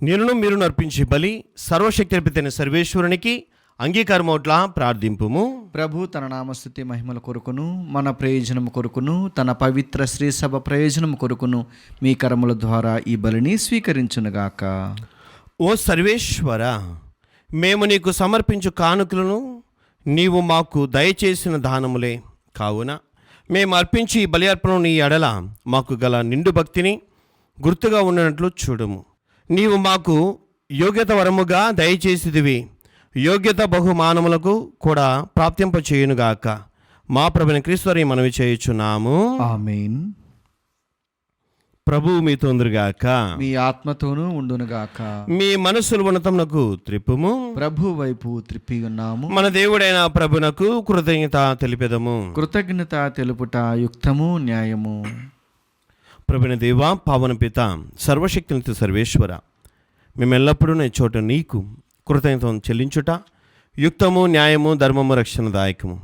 Speaker 3: నేను మీరు అర్పించే బలి సర్వశక్తి అర్పితైన సర్వేశ్వరునికి అంగీకారమౌట్లా ప్రార్థింపుము.
Speaker 2: ప్రభు తన నామస్తుతి మహిమల కొరకును, మన ప్రయోజనం కొరకును, తన పవిత్ర శ్రీ సభ ప్రయోజనం కొరకును మీ కరముల ద్వారా ఈ బలిని స్వీకరించునుగాక.
Speaker 3: ఓ సర్వేశ్వర, మేము నీకు సమర్పించు కానుకలను నీవు మాకు దయచేసిన దానములే కావున మేము అర్పించి ఈ బలి అర్పణను నీ ఎడల మాకు గల నిండు భక్తిని గుర్తుగా ఉన్నట్లు చూడుము. నీవు మాకు యోగ్యత వరముగా దయచేసిదివి, యోగ్యత బహుమానములకు కూడా ప్రాప్తింపచేయునుగాక. మా ప్రభుని క్రీస్తుని మనవి చేయుచున్నాము.
Speaker 2: ఆమేన్.
Speaker 3: ప్రభువు మీతో ఉందురుగాక,
Speaker 2: మీ ఆత్మతోనూ ఉండునుగాక.
Speaker 3: మీ మనస్సులు ఉన్నతమునకు త్రిప్పుము.
Speaker 2: ప్రభు వైపు త్రిప్పి ఉన్నాము.
Speaker 3: మన దేవుడైన ప్రభునకు కృతజ్ఞత తెలిపెదము.
Speaker 2: కృతజ్ఞత తెలుపుట యుక్తము, న్యాయము.
Speaker 3: ప్రభుని దేవా, పావన పిత, సర్వశక్తినితో సర్వేశ్వర, మేము ఎల్లప్పుడూ నీ చోట నీకు కృతజ్ఞతను చెల్లించుట యుక్తము, న్యాయము, ధర్మము, రక్షణదాయకము.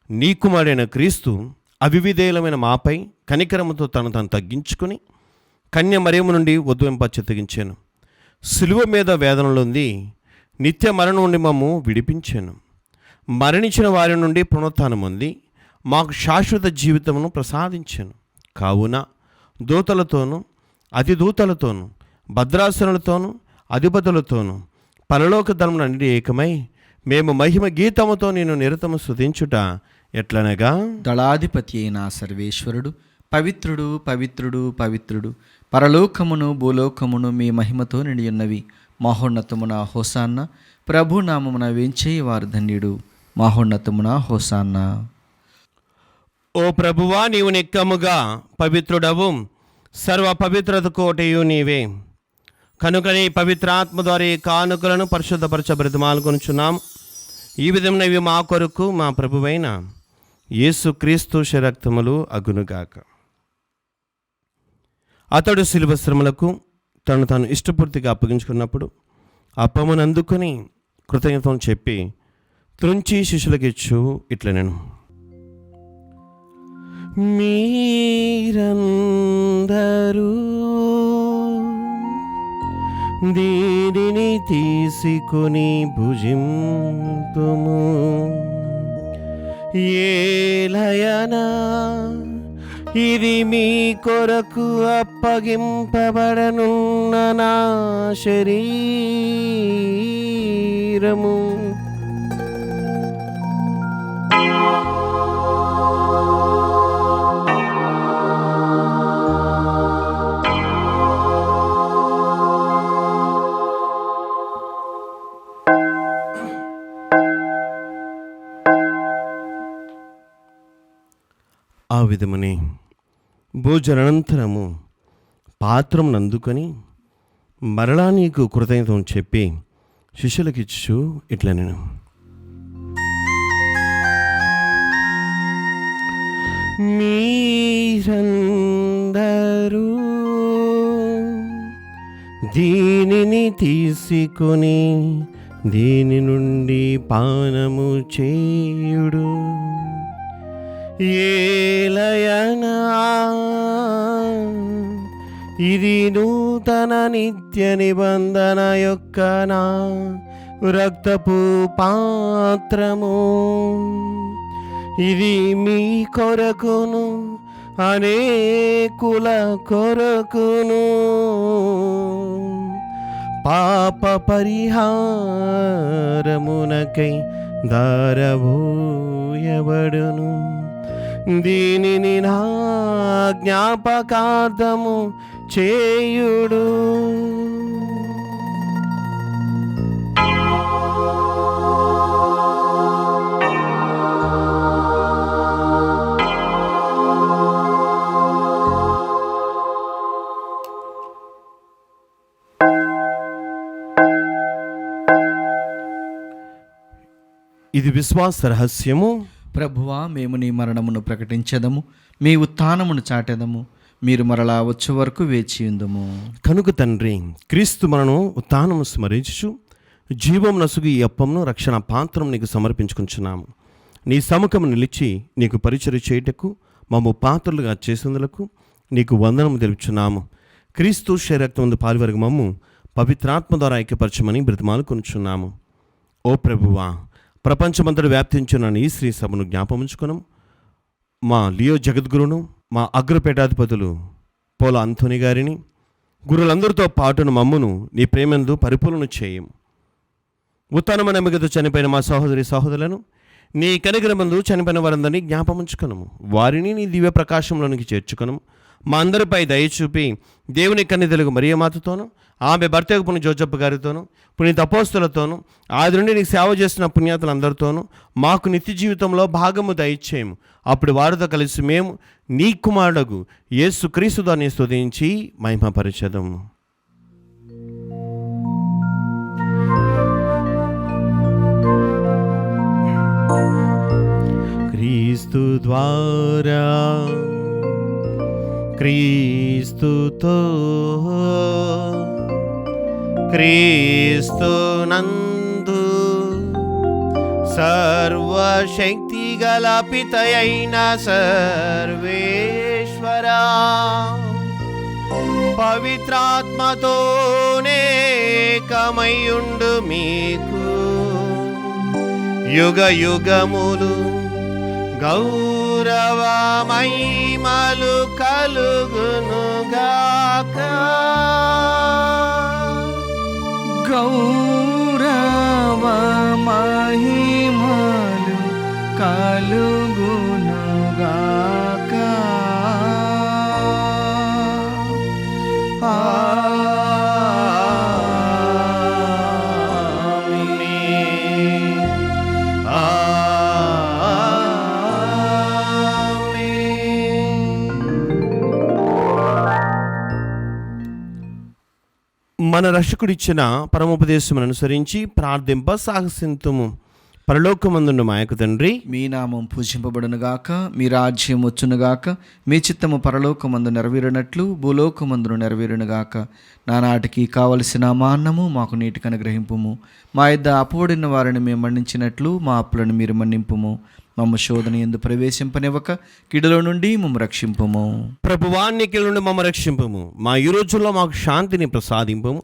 Speaker 3: నీ కుమారుడైన క్రీస్తు అవివిధేయులమైన మాపై కనికరముతో తను తగ్గించుకుని కన్య మరియమ్మ నుండి ఉద్భవింప చిత్తగించాను. సిలువ మీద వేదనలుంది నిత్య మరణం నుండి మమ్ము విడిపించాను. మరణించిన వారి నుండి పునరుత్థానం పొంది మాకు శాశ్వత జీవితమును ప్రసాదించాను. కావున దూతలతోనూ అతిదూతలతోనూ భద్రాసనులతోనూ అధిపతులతోనూ పరలోక ధర్మములన్నిటి ఏకమై మేము మహిమ గీతముతో నేను నిరతము స్తుతించుట ఎట్లనగా,
Speaker 2: దళాధిపతి అయిన సర్వేశ్వరుడు పవిత్రుడు, పవిత్రుడు, పవిత్రుడు, పరలోకమును భూలోకమును మీ మహిమతో నిండియున్నవి. మహోన్నతమున హోసాన్న, ప్రభునామమున వేంచేయి వారు ధన్యుడు. మహోన్నతమున హోసాన్న.
Speaker 3: ఓ ప్రభువా, నీవు నిక్కముగా పవిత్రుడవు, సర్వ పవిత్రత కోటయు నీవే. కనుకనే పవిత్రాత్మ ద్వారా ఈ కానుకలను పరిశుద్ధపరచ బ్రతిమాలుకొనుచున్నాము. ఈ విధంగా ఇవి మా కొరకు మా ప్రభువైన యేసుక్రీస్తు శరక్తములు అగునుగాక. అతడు శిలువ శ్రమలకు తాను ఇష్టపూర్తిగా అప్పగించుకున్నప్పుడు అప్పమును అందుకొని కృతజ్ఞతను చెప్పి త్రుంచి శిష్యులకు ఇచ్చు ఇట్లనెను. మీరందరూ దీనిని తీసుకొని భుజింతుము. ఏలయనా ఇది మీ కొరకు అప్పగింపబడనున్న నా శరీరము. ఆ విధమని భోజనానంతరము పాత్రమును అందుకొని మరలా నీకు కృతజ్ఞతను చెప్పి శిష్యులకిచ్చు ఇట్లా నేను, మీరందరూ దీనిని తీసుకొని దీని నుండి పానము చేయుడు. ఏలయనా ఇది నూతన నిత్య నిబంధన యొక్క నా రక్తపు పాత్రము. ఇది మీ కొరకును అనేకుల కొరకును పాప పరిహారమునకై దారబోయబడును. దీనిని నా జ్ఞాపకార్థము చేయుడు. ఇది విశ్వాస రహస్యము.
Speaker 2: ప్రభువా, మేము నీ మరణమును ప్రకటించదము, మీ ఉత్థానమును చాటెదము. మీరు మరలా వచ్చే వరకు వేచియుందుము.
Speaker 3: కనుక తండ్రి, క్రీస్తు మనను ఉత్థానము స్మరించుచు జీవం నసుగు ఈ అప్పమును రక్షణ పాత్రం నీకు సమర్పించుకుంటున్నాము. నీ సముఖము నిలిచి నీకు పరిచర్య చేయుటకు మమ్ము పాత్రలుగా చేసేందులకు నీకు వందనము తెలుపుచున్నాము. క్రీస్తు శరీరక్తమందు పాలువరకు మమ్ము పవిత్రాత్మ ద్వారా ఐక్యపరచమని బ్రతిమాలుకొనుచున్నాము. ఓ ప్రభువా, ప్రపంచమంతటా వ్యాప్తించిన ఈ శ్రీ సభను జ్ఞాపముంచుకును. మా లియో జగద్గురును, మా అగ్రపేటాధిపతులు పోల అంథోని గారిని, గురులందరితో పాటును మమ్మును నీ ప్రేమందు పరిపూర్ణ చేయము. ఉత్తానమైన మిగతా చనిపోయిన మా సహోదరి సహోదరులను నీ కనికరమందు చనిపోయిన వారందరినీ జ్ఞాపముంచుకునము. వారిని నీ దివ్య ప్రకాశంలోనికి చేర్చుకునము. మా అందరిపై దయచూపి దేవుని కన్యదలుగు మరియమాతతోనూ, ఆమె భర్త పుణ్య జోజప్ప గారితోనూ, పునీత అపోస్తలతోనూ, ఆది నుండి నీకు సేవ చేసిన పుణ్యాతులందరితోనూ మాకు నిత్య జీవితంలో భాగము దయచేయము. అప్పుడు వారితో కలిసి మేము నీ కుమారుడగు యేసు క్రీస్తు దాన్ని స్తుతించి మహిమపరచెదము. క్రీస్తు ద్వారా, క్రీస్తుతో, క్రీస్తునందు సర్వశక్తి గల పితయైన సర్వేశ్వరా పవిత్రాత్మతోనే కమయుండు మీకు యుగ యుగములు గౌరవ మహిమలు కలుగునుగాక.
Speaker 2: గౌరవ మహిమలు కలుగునుగాక.
Speaker 3: మన రక్షకుడిచ్చిన పరమోపదేశమును అనుసరించి ప్రార్థింప సాహసింతుము. పరలోకమందున్న మా యొక్క తండ్రి,
Speaker 2: మీ నామం పూజింపబడునుగాక, మీ రాజ్యం వచ్చునుగాక, మీ చిత్తము పరలోకమందు నెరవేరినట్లు భూలోకమందును నెరవేరునుగాక. నానాటికి కావలసిన మా అన్నము మాకు నీటికి అనుగ్రహింపుము. మా యొద్ద అప్పుబడిన వారిని మేము మన్నించినట్లు మా అప్పులను మీరు మన్నింపుము. మమ్మ శోధన యందు ప్రవేశింపనివ్వక కీడులో నుండి మమ్మ రక్షింపుము.
Speaker 3: ప్రభువాన్నికిల నుండి మమ్మ రక్షింపుము. మా ఈ రోజుల్లో మాకు శాంతిని ప్రసాదింపుము.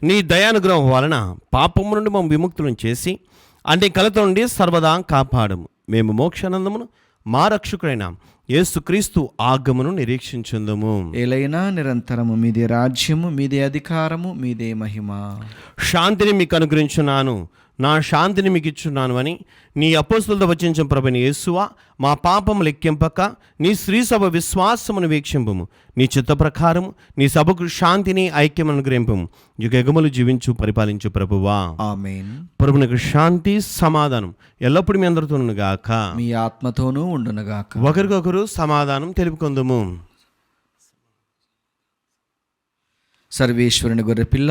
Speaker 3: నీ దయానుగ్రహం వలన పాపము నుండి మమ్మ విముక్తులను చేసి అన్ని కలత నుండి సర్వదా కాపాడము. మేము మోక్షానందమును మా రక్షకుడైన యేసుక్రీస్తు ఆగమను నిరీక్షించుందుము.
Speaker 2: ఏలైనా నిరంతరము మీదే రాజ్యము, మీదే అధికారము, మీదే మహిమ.
Speaker 3: శాంతిని మీకు అనుగ్రహించున్నాను, నా శాంతిని మీకు ఇచ్చున్నాను అని నీ అపోస్తులతో వచించిన ప్రభుని యేసువా, మా పాపము లెక్కింపక నీ శ్రీ సభ విశ్వాసమును వీక్షింపము. నీ చిత్త ప్రకారము నీ సభకు శాంతిని ఐక్యమును అనుగ్రహింపము. యుగములు జీవించు పరిపాలించు ప్రభువా.
Speaker 2: ఆమేన్.
Speaker 3: ప్రభునకు శాంతి సమాధానం ఎల్లప్పుడూ మీ అందరితోను గాక,
Speaker 2: మీ ఆత్మతోనూ ఉండునుగాక.
Speaker 3: ఒకరికొకరు సమాధానం తెలుపుకుందుము.
Speaker 2: సర్వేశ్వరుని గొర్రెపిల్ల,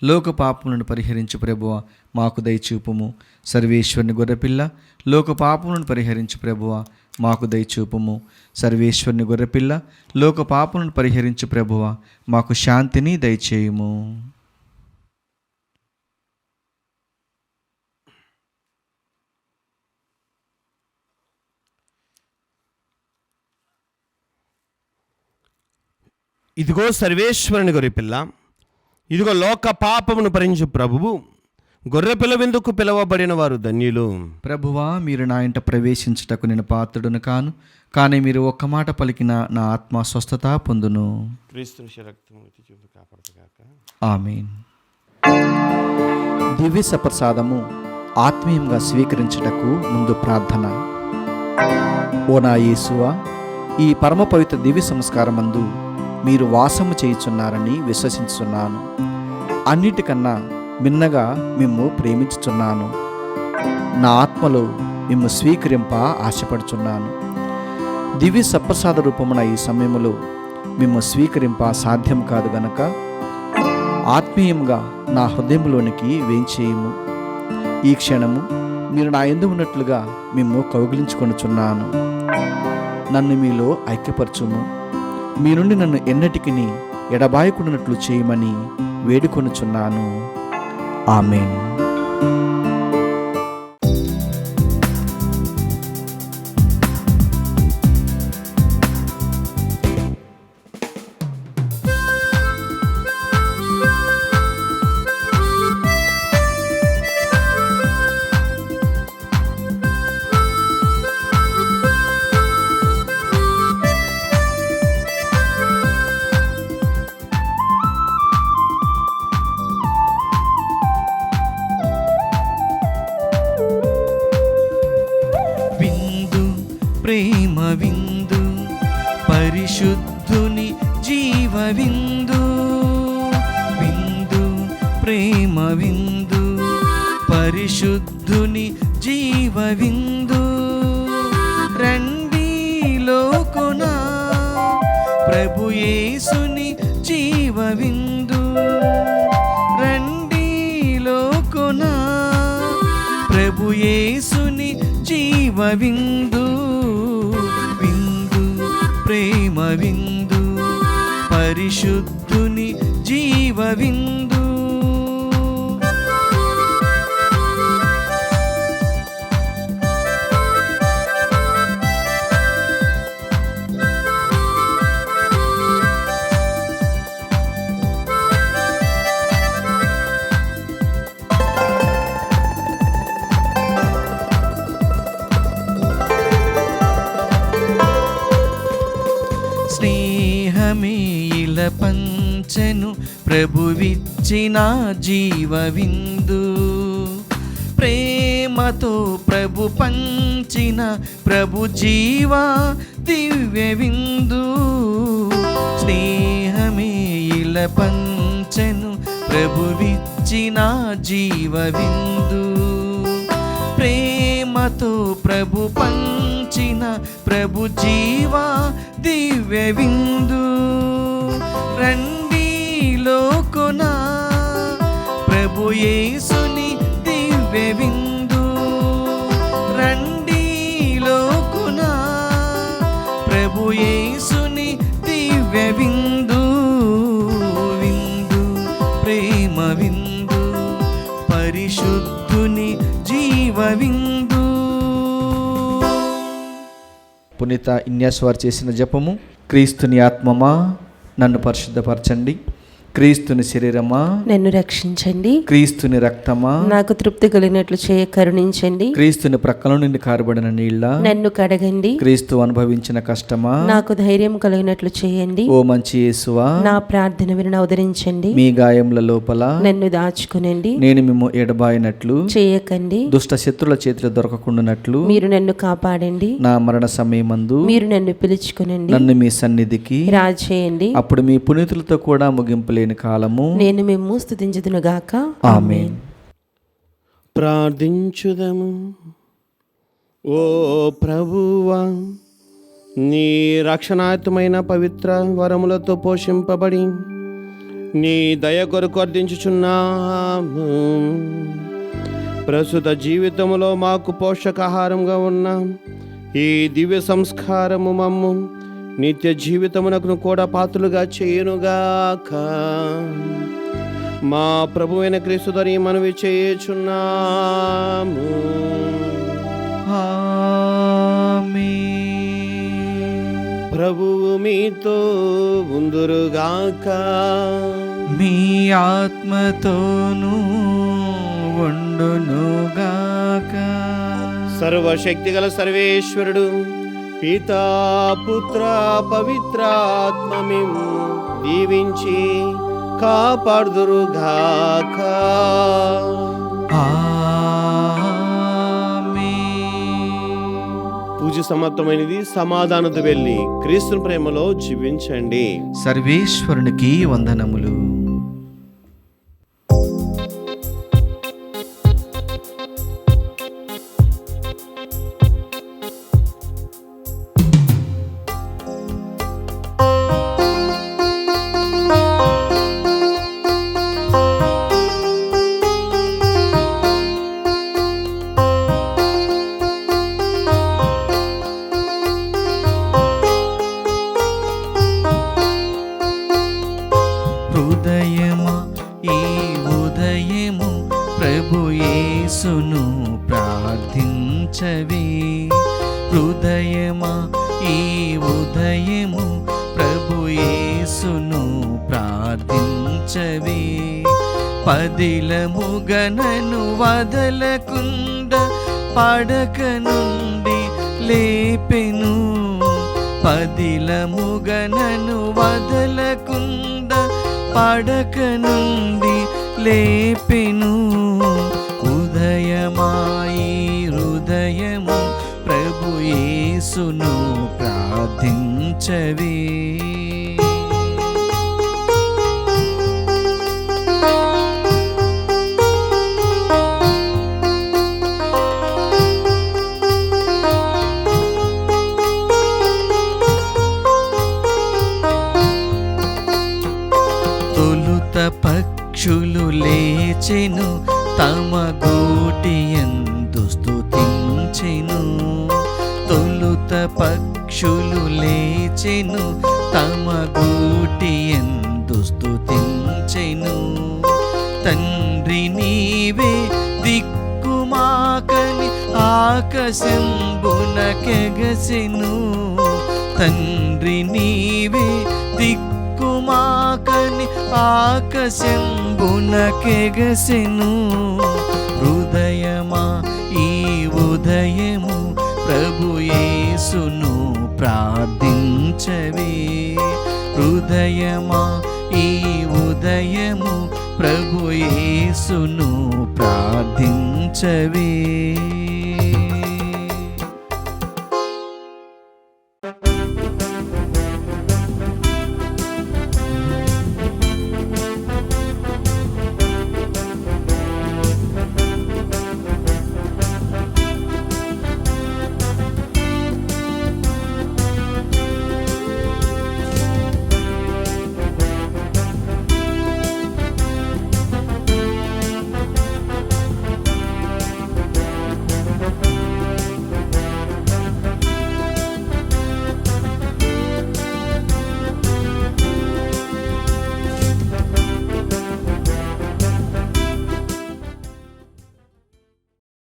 Speaker 2: లోక పాపములను పరిహరించు ప్రభువ మాకు దయచూపుము. సర్వేశ్వరుని గొర్రెపిల్ల, లోక పాపములను పరిహరించు ప్రభువ మాకు దయచూపుము. సర్వేశ్వరుని గొర్రెపిల్ల, లోక పాపములను పరిహరించు ప్రభువ మాకు శాంతిని దయచేయుము.
Speaker 3: ఇదిగో సర్వేశ్వరుని గొర్రెపిల్ల, ఇదిగో లోక పాపమును భరించు ప్రభువు, గొర్రెపిల్ల విందుకు పిలువబడిన వారు ధన్యులు.
Speaker 2: ప్రభువా, మీరు నా ఇంట ప్రవేశించుటకు నేను పాత్రుడును కాను, కానీ మీరు ఒక్క మాట పలికిన నా ఆత్మ స్వస్థత పొందును. ఆమేన్. దివ్య సప్రసాదము ఆత్మీయంగా స్వీకరించుటకు ముందు ప్రార్థన. ఓ నా యేసువా, ఈ పరమ పవిత్ర దివ్య సంస్కారమందు మీరు వాసము చేయుచున్నారని విశ్వసించుచున్నాను. అన్నిటికన్నా మిన్నగా మిమ్ము ప్రేమించుచున్నాను. నా ఆత్మలో మిమ్ము స్వీకరింప ఆశపడుచున్నాను. దివ్య సప్రసాద రూపమున ఈ సమయములో మిమ్ము స్వీకరింప సాధ్యం కాదు గనక ఆత్మీయంగా నా హృదయంలోనికి వేంచేయము. ఈ క్షణము మీరు నా యందు ఉన్నట్లుగా మిమ్ము కౌగిలించుకొనుచున్నాను. నన్ను మీలో ఐక్యపరచుము. మీ నుండి నన్ను ఎన్నటికి ఎడబాయకుండానట్లు చేయమని వేడుకొనుచున్నాను. ఆమేన్. ప్రేమ విందు, పరిశుద్ధుని జీవ విందు. విందు, ప్రేమ విందు, పరిశుద్ధుని జీవ విందు. రండి లోకునా ప్రభు యేసుని జీవ విందు. రండి లోకునా ప్రభు యేసుని జీవ విందు. ప్రేమ విందు, పరిశుద్ధుని జీవ విందు. ప్రభువిచ్చిన జీవ విందు, ప్రేమతో ప్రభు పంచిన ప్రభు జీవ దివ్య విందు, స్నేహమే ఇలా పంచెను ప్రభువిచ్చిన జీవ విందు, ప్రేమతో ప్రభు పంచిన ప్రభు జీవ దివ్య విందు. రండి లోకున ప్రభు యేసుని దివ్య విందు, రండి లోకున ప్రభు యేసుని దివ్య విందు, విందు ప్రేమ విందు, పరిశుద్ధుని జీవ విందు. పునీత ఇన్యాస్ వారు చేసిన జపము. క్రీస్తుని ఆత్మమా నన్ను పరిశుద్ధపరచండి, క్రీస్తుని శరీరమా
Speaker 5: నన్ను రక్షించండి,
Speaker 2: క్రీస్తుని రక్తమా
Speaker 5: నాకు తృప్తి కలిగినట్లు చేయ కరుణించండి,
Speaker 2: క్రీస్తుని ప్రక్కల నుండి కారబడిన నీళ్ళ
Speaker 5: నన్ను కడగండి,
Speaker 2: క్రీస్తు అనుభవించిన కష్టమా
Speaker 5: నాకు ధైర్యం కలిగినట్లు చేయండి,
Speaker 2: ఓ మంచి యేసువా
Speaker 5: నా ప్రార్థన విని అవతరించండి,
Speaker 2: మీ గాయముల లోపల
Speaker 5: నన్ను దాచుకునండి,
Speaker 2: నేను మిమ్ము ఎడబాయినట్లు
Speaker 5: చేయకండి,
Speaker 2: దుష్ట శత్రుల చేతిలో దొరకకుండానట్లు
Speaker 5: మీరు నన్ను కాపాడండి,
Speaker 2: నా మరణ సమయమందు
Speaker 5: మీరు నన్ను పిలుచుకునండి,
Speaker 2: నన్ను మీ సన్నిధికి
Speaker 5: రాజేయండి,
Speaker 2: అప్పుడు మీ పునీతులతో కూడా ముగింపు లేని కాలము
Speaker 5: నేను మిమ్ము స్తుతించుదునుగాక.
Speaker 2: ఆమేన్.
Speaker 3: ప్రార్థించుదము. ఓ ప్రభువా, నీ రక్షణాయుతమైన పవిత్ర వరములతో పోషింపబడి నీ దయ కొరకు అర్థించుచున్నాము. ప్రస్తుత జీవితంలో మాకు పోషకాహారంగా ఉన్న ఈ దివ్య సంస్కారము మమ్ము నిత్య జీవితమునకు కూడా పాత్రలుగా చేయునుగాక. మా ప్రభువైన క్రీస్తు ధరి మనవి చేయుచున్నాము.
Speaker 2: ఆమేన్.
Speaker 3: ప్రభువు మీతో ఉందురుగాక.
Speaker 2: మీ ఆత్మతోనూ ఉండునుగాక.
Speaker 3: సర్వశక్తిగల సర్వేశ్వరుడు పితా పుత్ర పవిత్రాత్మ మిమ్ము దీవించి కాపాడుదురుగాక. పూజ సమాప్తమైనది. సమాధానత వెళ్ళి క్రీస్తు ప్రేమలో జీవించండి.
Speaker 2: సర్వేశ్వరునికి వందనములు. హృదయమా ఈ ఉదయము ప్రభు యేసును ప్రార్థించవే, హృదయమా ఈ ఉదయము ప్రభు యేసును ప్రార్థించవే, పదిలముగనను వదలకుండా పడక నుండి లేపెను, పదిలముగనను వదలకుండా పడక నుండి లేపెను, ఉదయమాయి హృదయము ప్రభు యేసును ప్రార్థించవే. తొలుత పక్షులు లేచెను తమ గూటియందు స్తుతించెను, తొలుత పక్షులు లేచెను తమ గూటియందు స్తుతించెను, తండ్రి నీవే దిక్కుమాకని ఆకాశంబునకెగసెను, తండ్రి నీవే దిక్కుమాకని ఆకాశంబునకెగసెను, హృదయమా ఈ ఉదయము ప్రభు యేసును ప్రార్థించవే, హృదయమా ఈ ఉదయము ప్రభు యేసును ప్రార్థించవే.